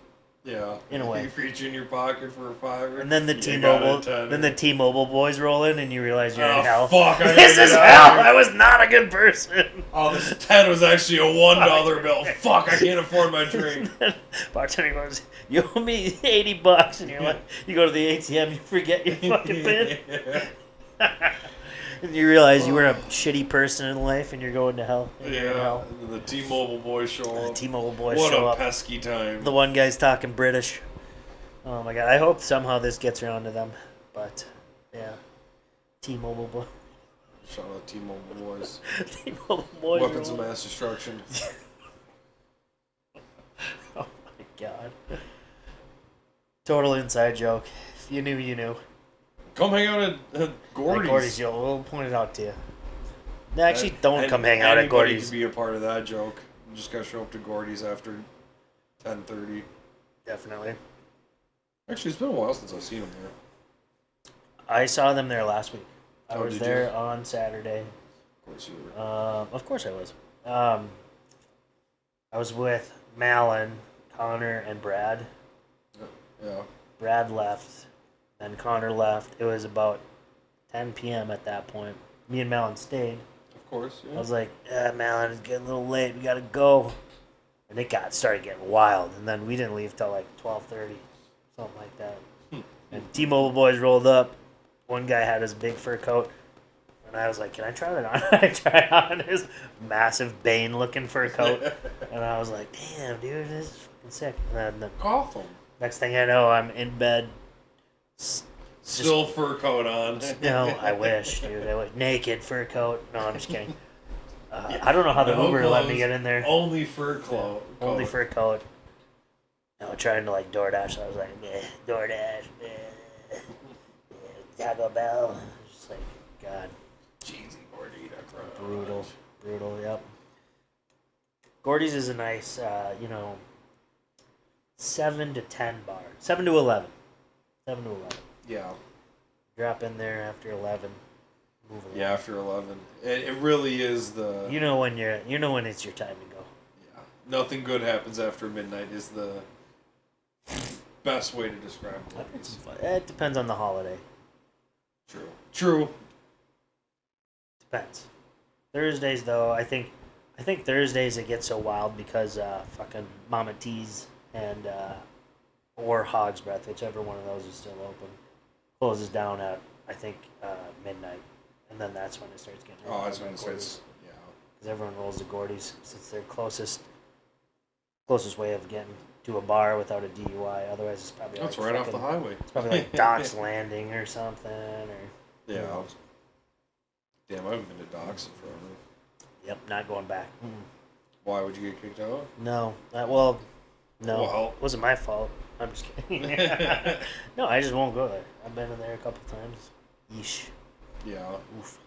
Yeah. In a way. You reach in your pocket for a $5. And then the you got a $10. T-Mobile boys roll in, and you realize you're in hell. Fuck, I This hated is that. hell. I was not a good person. Oh, this 10 was actually a $1 bill. Fuck, I can't afford my drink. Bartender goes, "You owe me $80," and you're like, you go to the ATM, you forget your fucking pin, and you realize you were a shitty person in life, and you're going to hell. And you're in Yeah, hell. and then the T-Mobile boys show The up. T-Mobile boys What show a up. pesky time. The one guy's talking British. Oh my god! I hope somehow this gets around to them, but yeah, T-Mobile boy. Shout out T-Mobile boys. T-Mobile boys. Weapons of roll. mass destruction. Oh my god. Total inside joke. If you knew, you knew. Come hang out at Like Gordy's. Gordy's, we'll point it out to you. No, actually, don't come hang out at Anybody Gordy's. could be a part of that joke. You just gotta show up to Gordy's after 10:30. Definitely. Actually, it's been a while since I've seen them there. I saw them there last week. I Oh, was did there you? on Saturday. Of course you were. Of course I was. I was with Malin, Connor, and Brad. Yeah. Brad left, then Connor left. It was about 10 p.m. at that point. Me and Malin stayed. Of course. Yeah. I was like, Malin, it's getting a little late. We gotta go. And it started getting wild. And then we didn't leave till like 12:30, something like that. And T-Mobile boys rolled up. One guy had his big fur coat. And I was like, can I try that on? I tried on his massive Bane-looking fur coat. And I was like, damn, dude, this is fucking sick. And then Gotham. next thing I know, I'm in bed. Still fur coat on. No, I wish, dude. I wish. Naked fur coat. No, I'm just kidding. I don't know how the Uber let me get in there. Only fur coat. Only fur coat. I was trying to like DoorDash. I was like, DoorDash, Taco Bell. Just like, God. Cheesy gordita crunch. Brutal, yep. Gordy's is a nice, 7 to 10 bar. 7 to 11. 7 to 11. Yeah. Drop in there after 11. Move along. Yeah, after 11. It really is the... You know when it's your time to go. Yeah. Nothing good happens after midnight is the best way to describe Gordy's. It depends on the holiday. True. Depends. Thursdays, though, I think Thursdays it gets so wild because fucking Mama T's and or Hog's Breath, whichever one of those is still open, closes down at I think midnight, and then that's when it starts getting. Oh, that's when it starts. Yeah. Because everyone rolls to Gordy's since it's their closest way of getting to a bar without a DUI. Otherwise, it's probably That's like right off the highway. It's probably like Doc's Landing or something, or yeah. Damn, I haven't been to Doc's in forever. Yep, not going back. Why would you get kicked out? No, no, it wasn't my fault. I'm just kidding. No, I just won't go there. I've been in there a couple times. Yeesh. Yeah. Oof.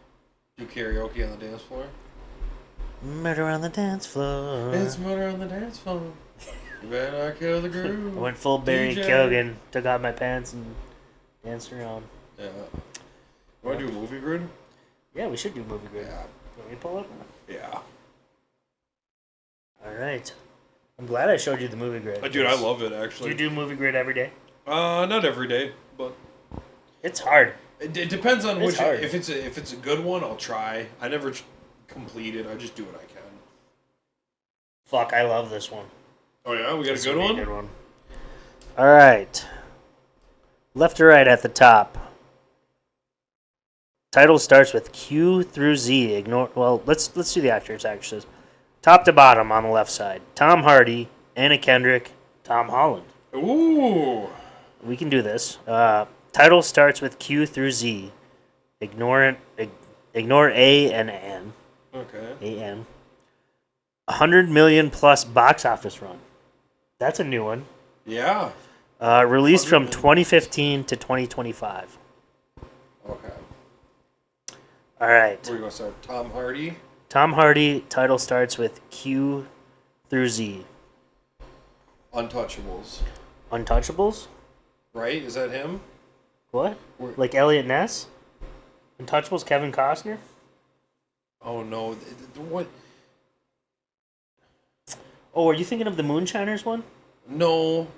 Do karaoke on the dance floor? Murder on the dance floor. It's murder on the dance floor. You better not kill the groove. I went full Barry DJ. Keoghan, took off my pants and danced around. Yeah. Want to do a movie grid? Yeah, we should do movie grid. Yeah. Want me to pull up? Yeah. All right. I'm glad I showed you the movie grid. Dude, I love it, actually. Do you do movie grid every day? Not every day, but... It's hard. It depends on which... hard. If it's a good one, I'll try. I never complete it. I just do what I can. Fuck, I love this one. Oh, yeah? We got This a good would be one? Good one. All right. Left or right at the top. Title starts with Q through Z. Let's do the actors, actresses. Top to bottom on the left side. Tom Hardy, Anna Kendrick, Tom Holland. Ooh. We can do this. Title starts with Q through Z. Ignore A and N. Okay. A-N. 100 million plus box office run. That's a new one. Yeah. Released from 2015 to 2025. Okay. All right. Where do you want to start? Tom Hardy? Tom Hardy, title starts with Q through Z. Untouchables. Untouchables? Right? Is that him? What? Like Elliot Ness? Untouchables, Kevin Costner? Oh, no. What? Oh, are you thinking of the Moonshiners one? No.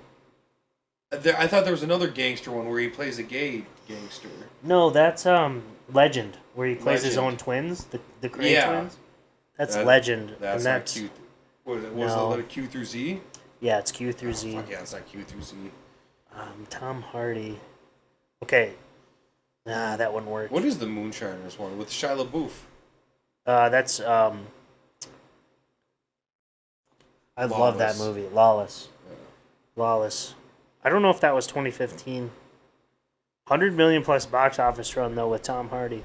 I thought there was another gangster one where he plays a gay gangster. No, that's Legend, where he plays his own twins, the Krahn twins. That's Legend. That's not Q. Was it the letter Q through Z? Yeah, it's Q through Z. Fuck yeah, it's not Q through Z. Tom Hardy. Okay. Nah, that wouldn't work. What is the Moonshiners one with Shia LaBeouf? That's I love that movie. Lawless. Yeah. Lawless. I don't know if that was 2015. 100 million plus box office run though with Tom Hardy.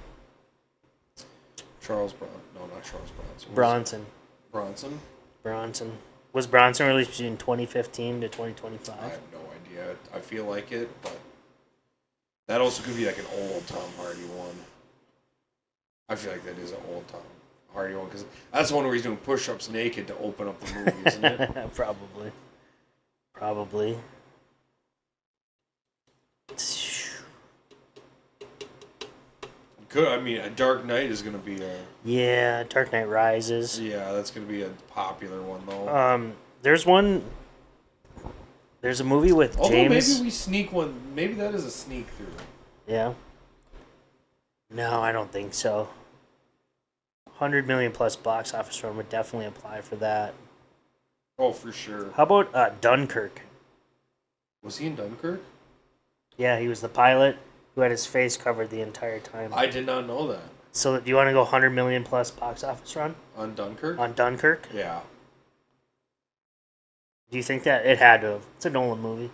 Charles Bronson. No, not Charles Bronson. Bronson. Bronson. Was Bronson released between 2015 to 2025? I have no idea. I feel like it, but that also could be like an old Tom Hardy one. I feel like that is an old Tom Hardy one because that's the one where he's doing push-ups naked to open up the movie, isn't it? Probably. Could I mean, a Dark Knight is gonna be a Yeah, Dark Knight Rises. yeah, that's gonna be a popular one though. There's one. There's a movie with Although James. maybe we sneak one. Maybe that is a sneak through. Yeah. No, I don't think so. 100 million plus box office run would definitely apply for that. Oh, for sure. How about Dunkirk? Was he in Dunkirk? Yeah, he was the pilot who had his face covered the entire time. I did not know that. So, do you want to go 100 million plus box office run On Dunkirk? on Dunkirk? Yeah. Do you think that it had to have? It's a Nolan movie,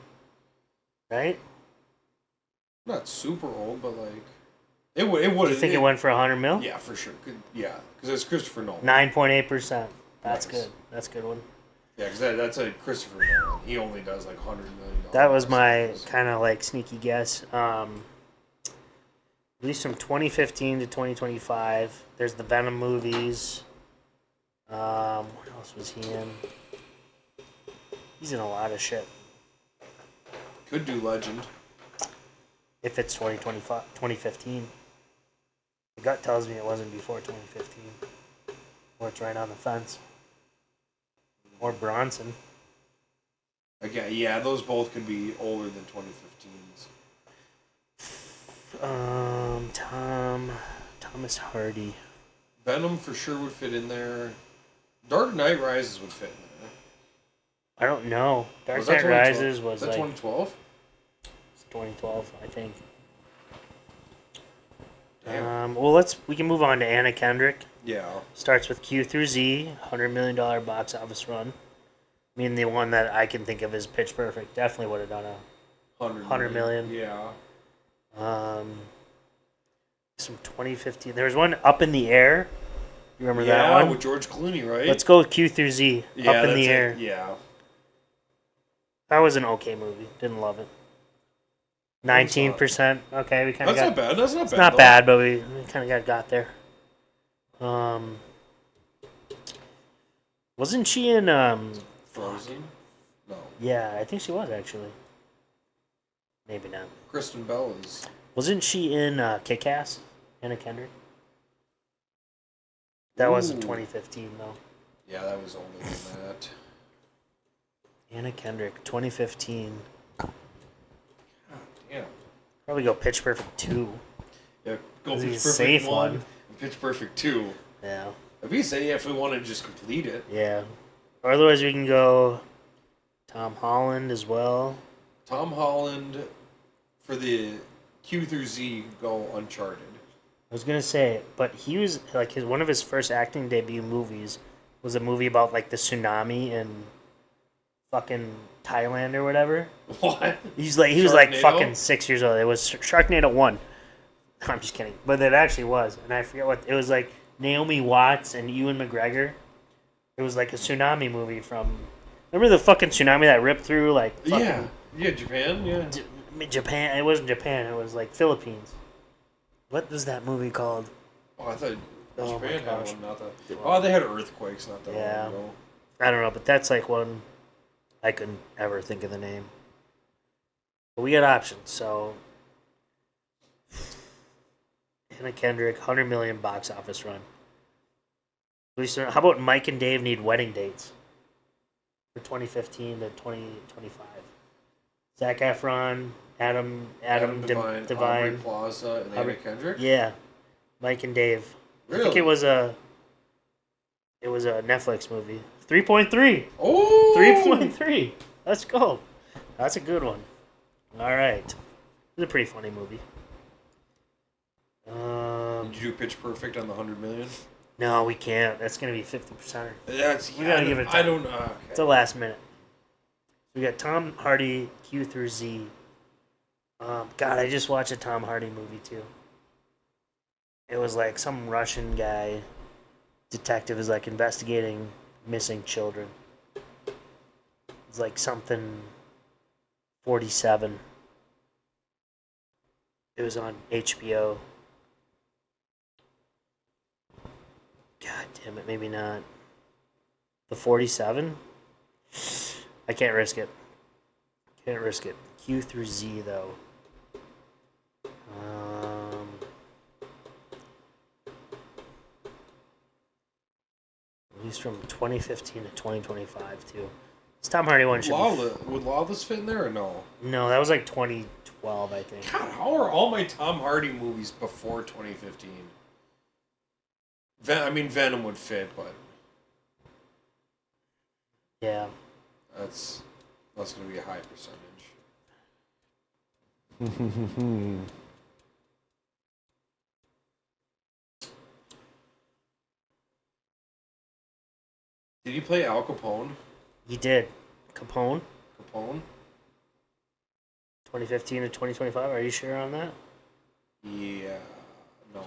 right? Not super old, but like it would. It would. Do you think it went for 100 mil? Yeah, for sure. Yeah, because it's Christopher Nolan. 9.8%. That's Nice. good. That's a good one. Yeah, because that's a Christopher Nolan. He only does like $100 million. That was my kind of like sneaky guess. At least from 2015 to 2025, there's the Venom movies. What else was he in? He's in a lot of shit. Could do Legend. If it's 2015. The gut tells me it wasn't before 2015. Or it's right on the fence. Or Bronson. Again, yeah, those both could be older than 2015s. Thomas Hardy. Venom for sure would fit in there. Dark Knight Rises would fit in there. I don't know. Dark Was that Knight 2012? Rises was that like 2012? 2012, I think. Damn. Well, we can move on to Anna Kendrick. Yeah. Starts with Q through Z, $100 million box office run. I mean, the one that I can think of is Pitch Perfect. Definitely would have done a 100 million. Yeah. Some 2015. There was one Up in the Air. You remember that Yeah, one? with George Clooney, right? Let's go with Q through Z. Yeah, Up in that's the it. Air. Yeah. That was an okay movie. Didn't love it. 19%. Okay, we kind of That's got. not bad. That's not It's bad. not though. bad, but we kind of got there. Wasn't she in Frozen? No. Yeah, I think she was actually. Maybe not. Kristen Bell is. Wasn't she in Kick-Ass? Anna Kendrick? That was in Ooh. 2015 though. Yeah, that was older than that. Anna Kendrick, 2015. Yeah. Probably go Pitch Perfect 2. Yeah. Go This Pitch is a Perfect safe 1 one. and Pitch Perfect 2. Yeah. If we say if we want to just complete it. Yeah. Or otherwise we can go Tom Holland as well. Tom Holland for the Q through Z go Uncharted. I was gonna say, but he was like one of his first acting debut movies was a movie about like the tsunami in fucking Thailand or whatever. What? He was like Sharknado? fucking 6 years old. It was Sharknado 1. I'm just kidding, but it actually was, and I forget what it was like. Naomi Watts and Ewan McGregor. It was like a tsunami movie from. Remember the fucking tsunami that ripped through like fucking Yeah, Japan, yeah. Japan? It wasn't Japan. It was like Philippines. What was that movie called? Oh, I thought Oh my Japan had gosh. one, not that. Oh, they had earthquakes not that Yeah. long ago. I don't know, but that's like one I couldn't ever think of the name. But we got options, so Anna Kendrick, 100 million box office run. How about Mike and Dave Need Wedding Dates for 2015 to 2025? Zac Efron, Adam Devine. Aubrey Plaza, and Anna Kendrick. Yeah, Mike and Dave. Really? I think it was a Netflix movie. 3.3. Oh, 3.3. Let's go. That's a good one. All right. It's a pretty funny movie. Did you do Pitch Perfect on the 100 million? No, we can't. That's gonna be 50%. That's We gotta give it I time. don't. It's the last minute. We got Tom Hardy, Q through Z. God, I just watched a Tom Hardy movie too. It was like some Russian guy, detective, is like investigating missing children. It's like something 47. It was on HBO. God damn it, maybe not. The 47? I can't risk it. Can't risk it. Q through Z, though. He's from 2015 to 2025 too. This Tom Hardy one should Would Lawless fit in there or no? No, that was like 2012, I think. God, how are all my Tom Hardy movies before 2015? Venom would fit, but yeah, that's going to be a high percentage. Did he play Al Capone? he did. Capone, Capone? 2015 to 2025. Are you sure on that? Yeah. No.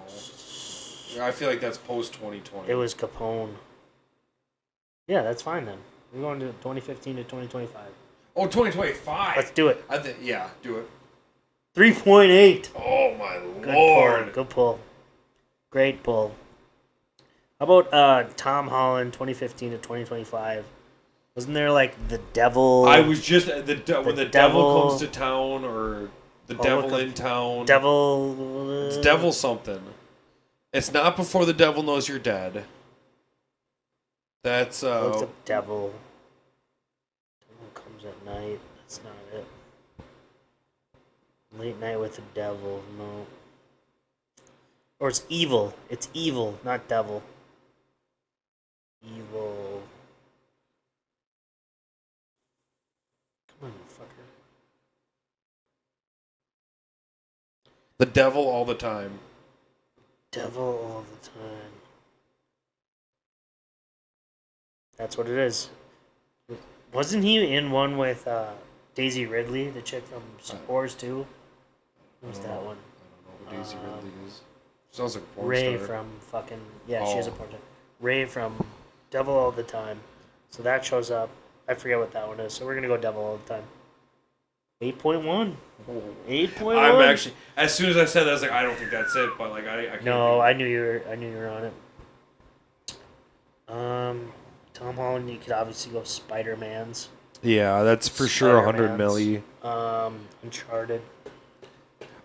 I feel like that's post 2020. It was Capone. Yeah, that's fine then. We're going to 2015 to 2025. Oh, 2025. Let's do it. Yeah, do it. 3.8. Oh my Good lord. pull. Good pull. Great pull. How about Tom Holland 2015 to 2025? Wasn't there like the devil? I was just when the devil comes to town or the devil in town. Devil. It's devil something. It's not before the devil knows you're dead. That's What's a devil? Devil comes at night. That's not it. Late night with the devil. No. Or it's evil. It's evil, not devil. Evil. Come on, you fucker. the devil all the time. Devil all the time. That's what it is. Wasn't he in one with Daisy Ridley, the chick from Spores too? Who's that one? I don't know who Daisy Ridley is. Sounds like a porn Ray star. from fucking she is a porn star. Ray from Devil All the Time. So that shows up. I forget what that one is. So we're gonna go Devil All the Time. 8.1. 8.1. I'm actually, as soon as I said that, I was like, I don't think that's it, but like I can't. No, I knew you were on it. Tom Holland, you could obviously go Spider-Man's. Yeah, that's for sure 100 milli. Uncharted.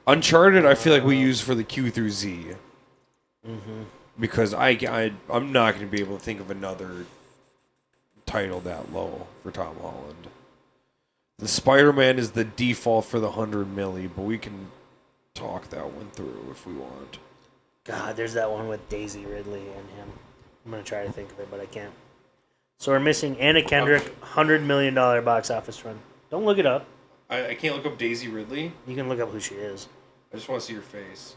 Uncharted, I feel like we use for the Q through Z. Mm-hmm. Because I'm not going to be able to think of another title that low for Tom Holland. The Spider-Man is the default for the 100 milli, but we can talk that one through if we want. God, there's that one with Daisy Ridley and him. I'm going to try to think of it, but I can't. So we're missing Anna Kendrick, $100 million box office run. Don't look it up. I can't look up Daisy Ridley. You can look up who she is. I just want to see your face.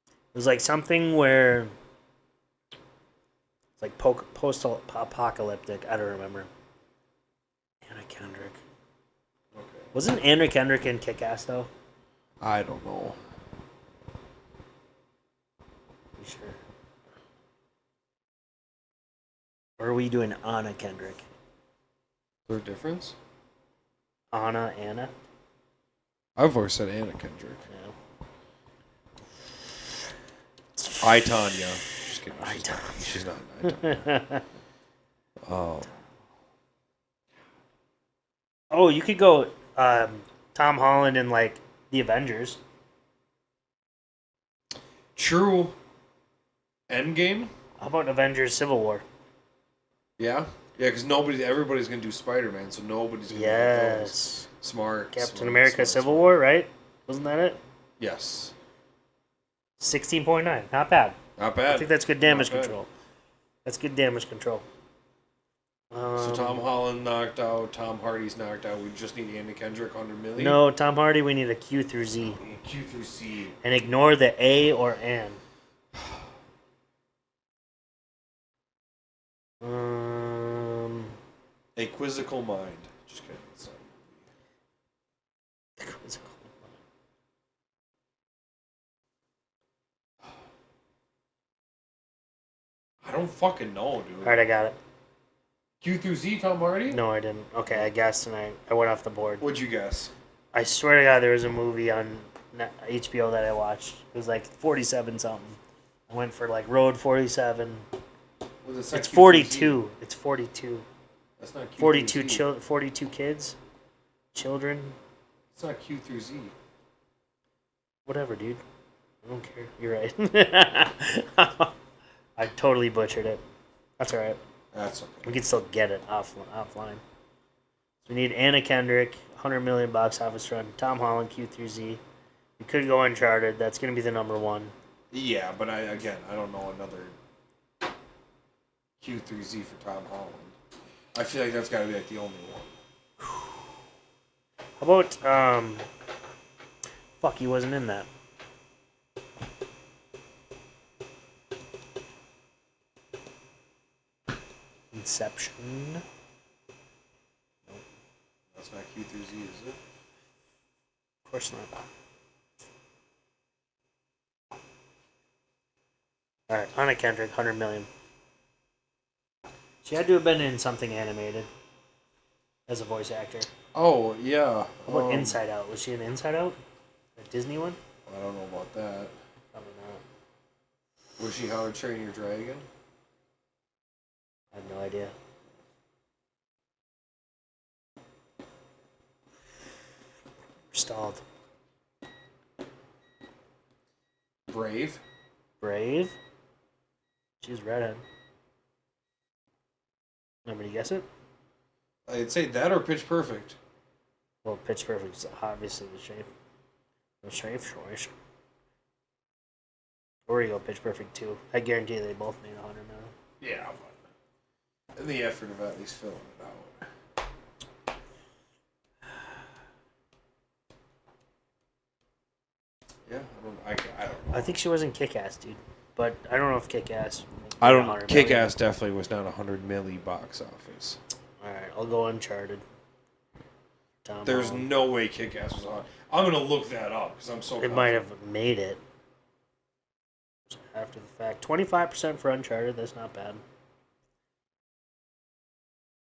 It was like something where it's like post-apocalyptic. I don't remember. Anna Kendrick. Okay. Wasn't Anna Kendrick in Kick-Ass, though? I don't know. You sure? Or are we doing Anna Kendrick? Is there a difference? Anna? I've always said Anna Kendrick. No. I, Tanya. Just kidding. I, She's not. I, Tanya. Oh. Oh, you could go Tom Holland in, like, The Avengers. True. Endgame? How about Avengers Civil War? Yeah? Yeah, because everybody's going to do Spider-Man, so nobody's going to do those. Yes. Smart. Captain America Civil War, right? Wasn't that it? Yes. 16.9. Not bad. Not bad. I think that's good damage Not bad. control. That's good damage control. So Tom Holland knocked out, Tom Hardy's knocked out. We just need Anna Kendrick under million. No, Tom Hardy, we need a Q through Z. Q through C. And ignore the A or N. A Quizzical Mind. Just kidding. It's I don't fucking know, dude. Alright, I got it. Q through Z, Tom Hardy? No, I didn't. Okay, I guessed and I went off the board. What'd you guess? I swear to God, there was a movie on HBO that I watched. It was like 47 something. I went for like Road 47. It's 42. It's 42. That's not Q 42 through Z. 42 kids, children. It's not Q through Z. Whatever, dude. I don't care. You're right. I totally butchered it. That's all right. That's okay. We can still get it offline. So we need Anna Kendrick, $100 million box office run. Tom Holland, Q3Z. We could go Uncharted. That's going to be the number one. Yeah, but I don't know another Q3Z for Tom Holland. I feel like that's got to be like the only one. How about fuck, he wasn't in that. Inception. Nope. That's not Q3Z, is it? Of course not. Alright, Anna Kendrick, 100 million. She had to have been in something animated as a voice actor. Oh, yeah. How about Inside Out? Was she in Inside Out? A Disney one? I don't know about that. Probably not. Was she How to Train Your Dragon? I have no idea. Stalled. Brave? Brave? She's redhead. Nobody guess it? I'd say that or Pitch Perfect. Well, Pitch Perfect is obviously the shape. The safe choice. Or you go Pitch Perfect 2. I guarantee they both made 100 million. Yeah, but in the effort of at least filling it out. Yeah, I don't know. I think she was in Kick-Ass, dude. But I don't know if Kick-Ass... I don't. Kick-Ass definitely was not 100 milli box office. Alright, I'll go Uncharted. Tom There's Holland. no way Kick-Ass was on. I'm gonna look that up because I'm so. It might have made it. After the fact. 25% for Uncharted, that's not bad.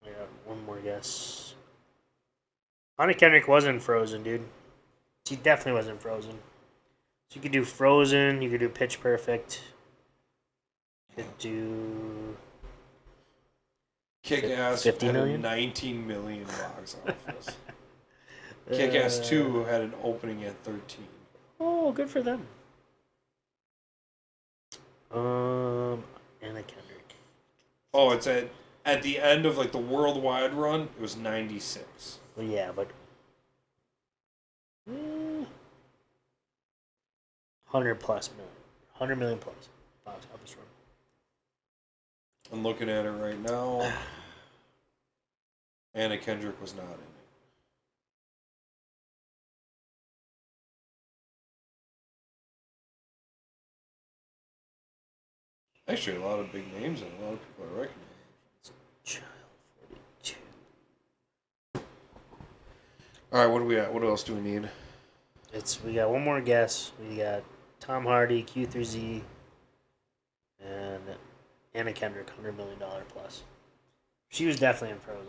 I got one more guess. Anna Kendrick wasn't Frozen, dude. She definitely wasn't Frozen. So you could do Frozen, you could do Pitch Perfect. You could do... Kick-Ass 50 had million? a 19 million box office. Kick-Ass 2 had an opening at 13. Oh, good for them. Anna Kendrick. Oh, it's at the end of like the worldwide run, it was 96. Well, yeah, but 100 plus million, 100 million plus box office run. I'm looking at it right now. Anna Kendrick was not in it. Actually, a lot of big names and a lot of people I recognize. Child 42. All right, what do we at? What else do we need? We got one more guess. We got Tom Hardy, Q3Z, and Anna Kendrick, $100 million plus. She was definitely in Frozen.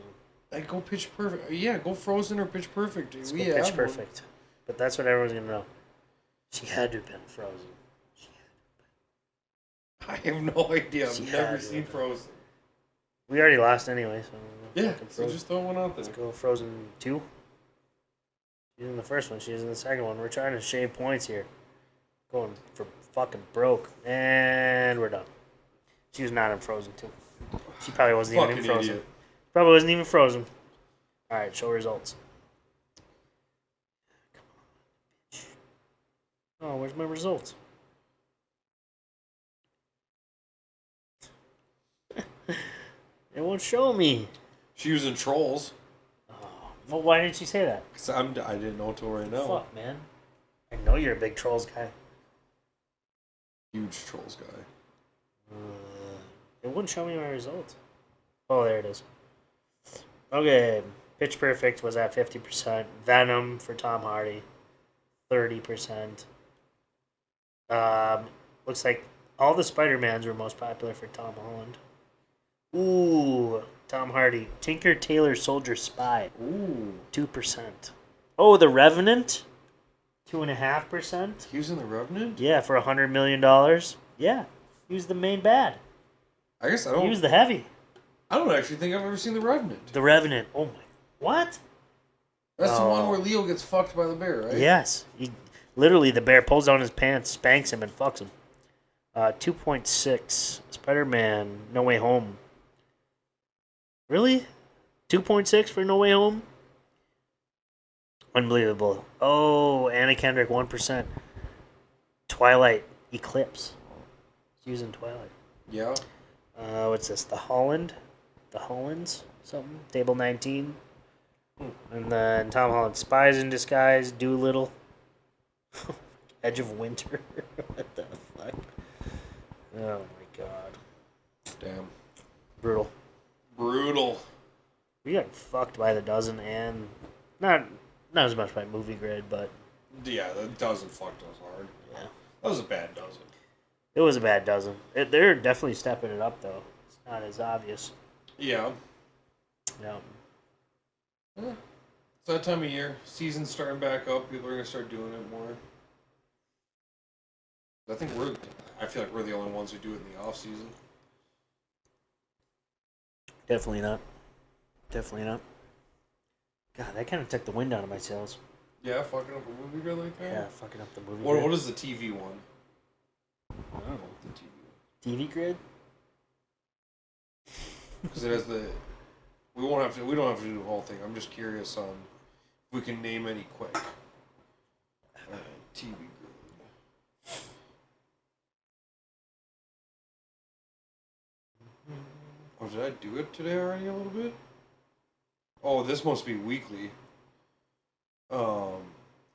Like, go Pitch Perfect. Yeah, go Frozen or Pitch Perfect. Let's go Pitch Perfect. But that's what everyone's gonna know. She had to have been Frozen. I have no idea. I've never seen Frozen. We already lost anyway, so Yeah, so just throw one out there. Let's go Frozen 2. She's in the first one. She's in the second one. We're trying to shave points here. Going for fucking broke. And we're done. She was not in Frozen 2. She probably wasn't even in Frozen. Idiot. Probably wasn't even Frozen. Alright, show results. Come on, bitch. Oh, where's my results? It won't show me. She was in Trolls. Oh, well, why didn't you say that? Cause I didn't know until right now. Fuck, man. I know you're a big Trolls guy. Huge Trolls guy. It wouldn't show me my results. Oh, there it is. Okay, Pitch Perfect was at 50%. Venom for Tom Hardy, 30%. Looks like all the Spider-Mans were most popular for Tom Holland. Ooh, Tom Hardy. Tinker Tailor Soldier Spy. Ooh. 2%. Oh, The Revenant? 2.5%? He was in The Revenant? Yeah, for $100 million. Yeah, he was the main bad. I guess I don't. He was the heavy. I don't actually think I've ever seen The Revenant. The Revenant. Oh my. What? That's the one where Leo gets fucked by the bear, right? Yes. Literally, the bear pulls down his pants, spanks him, and fucks him. 2.6. Spider-Man No Way Home. Really? 2.6 for No Way Home? Unbelievable. Oh, Anna Kendrick, 1%. Twilight Eclipse. It's using Twilight. Yeah. What's this? The Hollands? Something? Table 19. And then Tom Holland, Spies in Disguise, Doolittle. Edge of Winter. What the fuck? Oh my god. Damn. Brutal. We got fucked by the dozen, and not as much by Movie Grid, but Yeah, that dozen fucked us hard. yeah, That was a bad dozen. it was a bad dozen. They're definitely stepping it up though. It's not as obvious. Yeah. Yeah. It's that time of year. Season's starting back up. People are gonna start doing it more. I feel like we're the only ones who do it in the off season. Definitely not. God, that kind of took the wind out of my sails. Yeah, fucking up a movie grid like that. Yeah, fucking up the movie. What grid. is the TV one? I don't know. The TV one. TV Grid? Because it has the. We don't have to do the whole thing. I'm just curious on if we can name any quick. TV grid. Oh, did I do it today already a little bit? Oh, this must be weekly.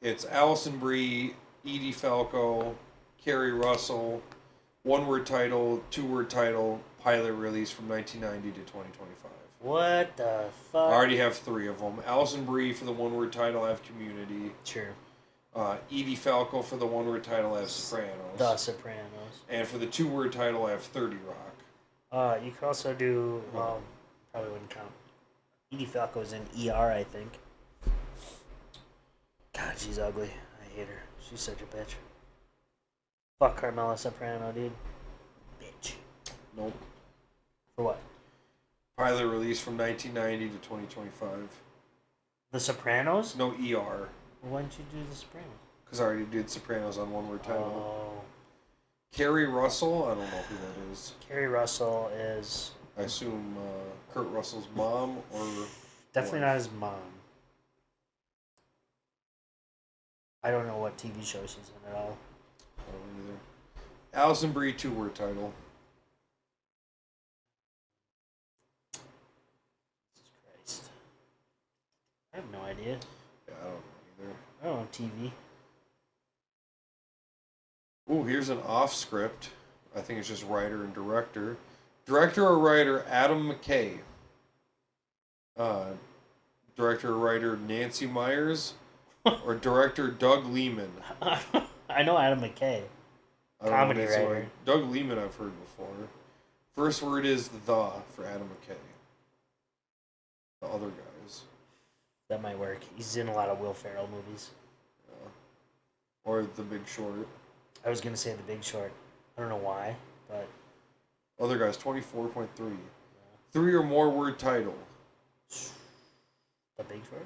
It's Allison Brie, Edie Falco, Carrie Russell, one-word title, two-word title, pilot release from 1990 to 2025. What the fuck? I already have 3 of them. Allison Brie for the one-word title, I have Community. Sure. Edie Falco for the one-word title, I have Sopranos. The Sopranos. And for the two-word title, I have 30 Rock. You could also do, probably wouldn't count. Edie Falco's in ER, I think. God, she's ugly. I hate her. She's such a bitch. Fuck Carmela Soprano, dude. Bitch. Nope. For what? Pilot release from 1990 to 2025. The Sopranos? No ER. Why didn't you do The Sopranos? Because I already did Sopranos on one-word title. Oh. Carrie Russell, I don't know who that is. Carrie Russell is... I assume Kurt Russell's mom or... Definitely wife. not his mom. I don't know what TV show she's in at all. I don't either. Allison Brie, two-word title. Jesus Christ. I have no idea. Yeah, I don't know either. I don't know TV. Ooh, here's an off script. I think it's just writer and director. Director or writer, Adam McKay. Director or writer, Nancy Myers. Or director, Doug Liman. I know Adam McKay. I don't Comedy know what it's writer. like. Doug Liman I've heard before. First word is the for Adam McKay. The other guys. That might work. He's in a lot of Will Ferrell movies. Or The Big Short. I was going to say The Big Short. I don't know why, but... Other guys, 24.3. 3 or more word title. The Big Short?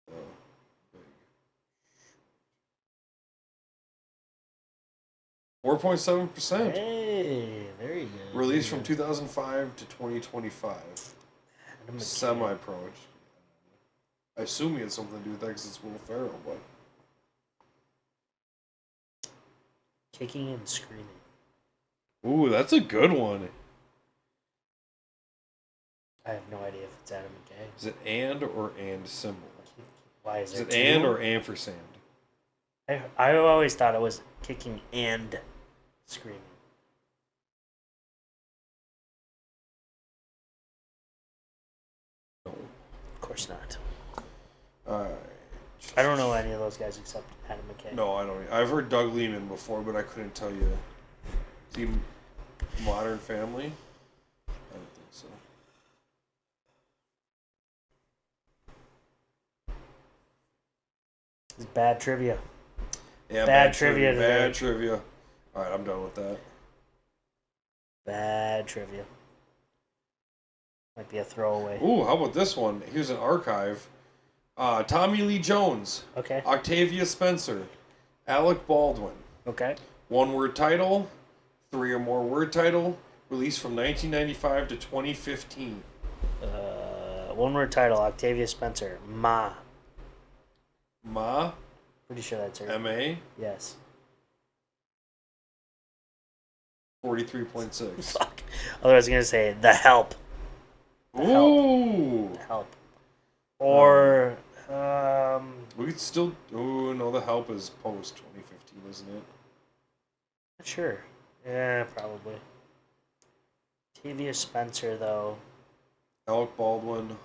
Big. 4.7%. Hey, very good. Released from 2005 to 2025. Adam McKay. Semi-pro. I assume he had something to do with that because it's Will Ferrell, but... Kicking and Screaming. Ooh, that's a good one. I have no idea if it's Adam McKay. Is it and or and symbol? Why is Is it two? and or ampersand? I always thought it was Kicking and Screaming. No. Of course not. Alright. I don't know any of those guys except Adam McKay. No, I don't. I've heard Doug Liman before, but I couldn't tell you. The Modern Family? I don't think so. It's bad trivia. Yeah, Bad trivia today. Bad trivia. Alright, I'm done with that. Bad trivia. Might be a throwaway. Ooh, how about this one? Here's an archive. Tommy Lee Jones. Okay. Octavia Spencer. Alec Baldwin. Okay. One word title. 3 or more word title. Released from 1995 to 2015. One word title, Octavia Spencer. Ma. Ma? Pretty sure that's her. M-A? Yes. 43.6. Fuck. Otherwise, I was going to say The Help. Ooh! The Help. Or, we could still... Oh, no, The Help is post-2015, isn't it? Sure. Yeah, probably. Octavia Spencer, though. Alec Baldwin.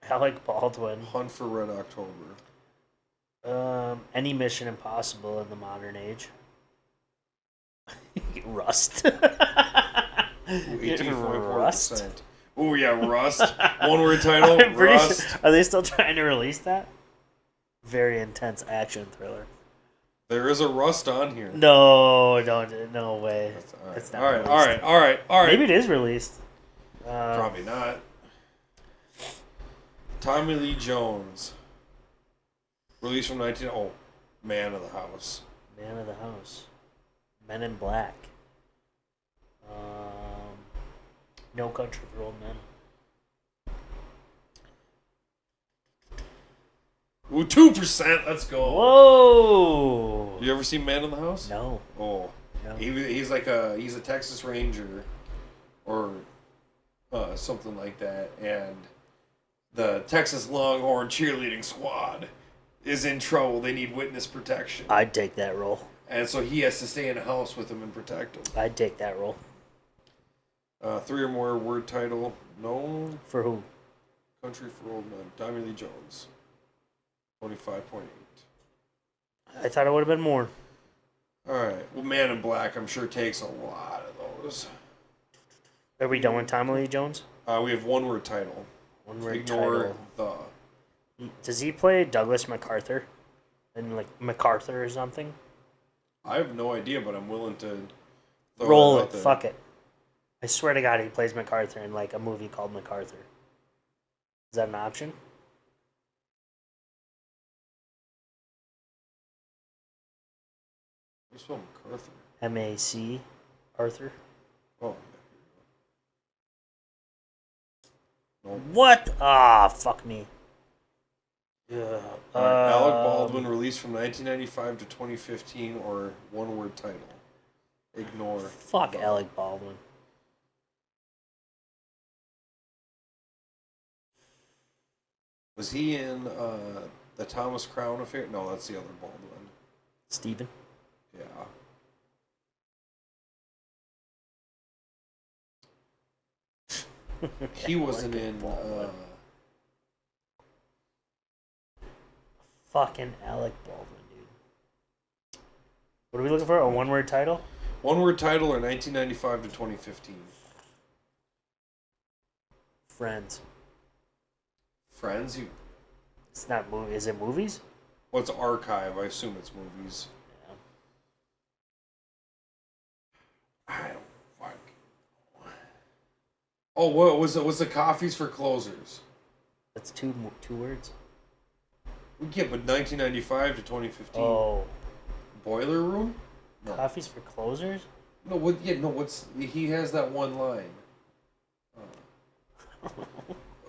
Hunt for Red October. Any Mission Impossible in the modern age. Rust. 18.4%. Oh, yeah, Rust. One word title, Rust. Sure. Are they still trying to release that? Very intense action thriller. There is a Rust on here. No, no way. It's not released. All right. Maybe it is released. Probably not. Tommy Lee Jones. Released from Man of the House. Man of the House. Men in Black. No Country for Old Men. Ooh, 2%. Let's go. Whoa! You ever seen Man in the House? No. Oh, No. he's a Texas Ranger, or something like that, and the Texas Longhorn cheerleading squad is in trouble. They need witness protection, I'd take that role. and so he has to stay in a house with them and protect them. I'd take that role. 3 or more word title. No. For who? Country for Old Men. Tommy Lee Jones. 25.8. I thought it would have been more. All right. Well, Man in Black, I'm sure takes a lot of those. Are we done with Tommy Lee Jones? We have one word title. One word Ignore title. Does he play Douglas MacArthur? And like MacArthur or something? I have no idea, but I'm willing to Roll that it. out there. Fuck it. I swear to God, he plays MacArthur in like a movie called MacArthur. Is that an option? You spell MacArthur. M-A-C Arthur. Oh. Nope. What? Ah, fuck me. Yeah. All right. Alec Baldwin, released from 1995 to 2015, or one word title. Ignore. Fuck Alec Baldwin. Was he in the Thomas Crown Affair? No, that's the other Baldwin. Steven? Yeah. He wasn't in. Fucking Alec Baldwin, dude. What are we looking for? A one-word title? One word title, or 1995 to 2015. Friends. Friends? It's not movie. Is it movies? Well, it's archive. I assume it's movies. Yeah. I don't fuck. Oh, what was it? Was the coffees for closers? That's two words. Yeah, but 1995 to 2015. Oh. Boiler Room? No. Coffees for closers? No, what? Yeah, no. He has that one line.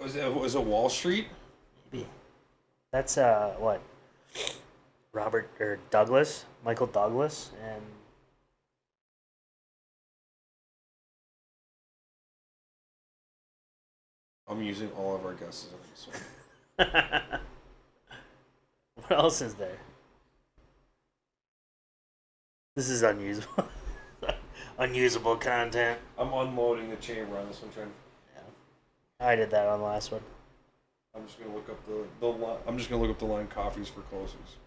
Was it Wall Street? Maybe. That's what? Robert or Douglas, Michael Douglas, and I'm using all of our guesses on this one. what else is there? This is unusable. Unusable content. I'm unloading the chamber on this one, trying. I did that on the last one. I'm just gonna look up the line. I'm just gonna look up the line coffees for closers.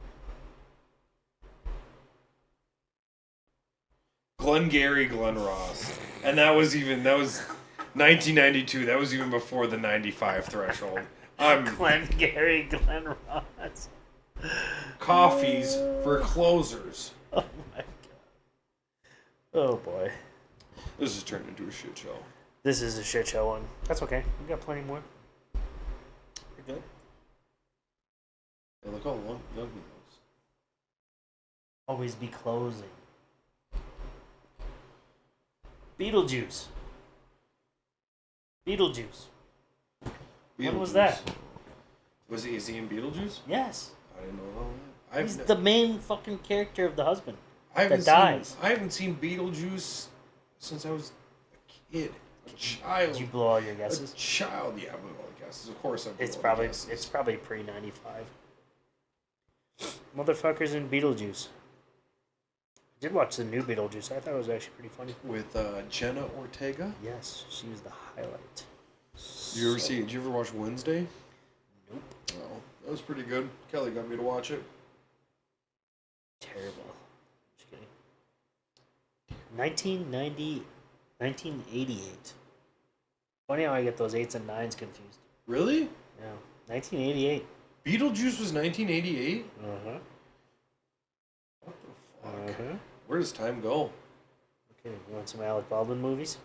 Glengarry Glen Ross, and that was 1992. That was even before the 95 threshold. Glengarry Glen Ross. Coffees for closers. Oh my god. Oh boy. This has turned into a shit show. This is a shit show one. That's okay. We got plenty more. You're good. Hey, look how young he looks. Always be closing. Beetlejuice. Beetlejuice. When was that? Is he in Beetlejuice? Yes. I didn't know that. He's the main fucking character of the husband that dies. I haven't seen Beetlejuice since I was a kid, a child. Did you blow all your guesses? A child, yeah, I blew all the guesses. Of course, I blew It's all probably the guesses. it's probably pre-95. Motherfuckers in Beetlejuice. I did watch the new Beetlejuice. I thought it was actually pretty funny. With Jenna Ortega. Yes, she was the highlight. Did you ever watch Wednesday? Nope. Oh, that was pretty good. Kelly got me to watch it. Terrible. Just kidding. 1988. Funny how I get those 8s and 9s confused. Really? Yeah. 1988. Beetlejuice was 1988? Uh-huh. What the fuck? Uh-huh. Where does time go? Okay, you want some Alec Baldwin movies?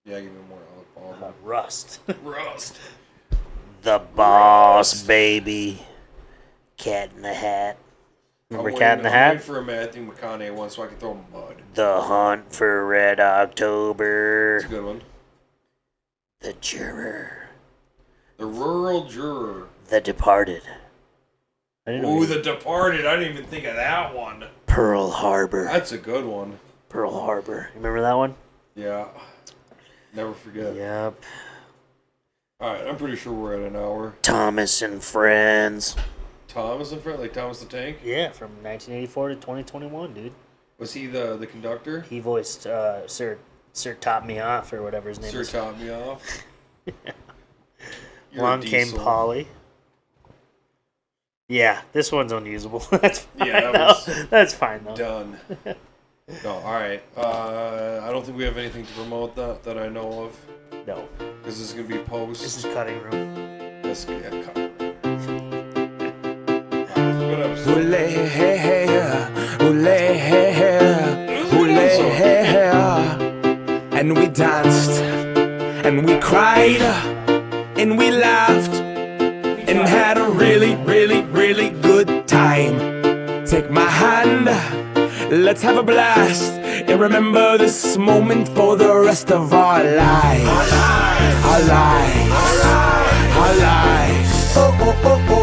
Yeah, give me more Alec Baldwin. Rust. Rust. The Boss, baby. Cat in the Hat. Remember Cat in the I'm Hat? waiting for a Matthew McConaughey one so I can throw mud. The Hunt for Red October. That's a good one. The Juror. The Rural Juror. The Departed. Ooh, The Departed. I didn't even think of that one. Pearl Harbor. That's a good one. Pearl Harbor. Remember that one? Yeah. Never forget. Yep. Alright, I'm pretty sure we're at an hour. Thomas and Friends. Thomas in front? Like Thomas the Tank? Yeah, from 1984 to 2021, dude. Was he the conductor? He voiced Sir Top Me Off or whatever his name Sir is. Top Me Off. Along came Polly. Yeah, this one's unusable. That's fine. Yeah, that's fine though. Done. No, alright. I don't think we have anything to promote that I know of. No. Because this is going to be post. This is cutting room. This cut. Good episode. And we danced, and we cried, and we laughed, and had a really, really, really good time. Take my hand, let's have a blast, and remember this moment for the rest of our lives. Our lives. Our lives. Our lives.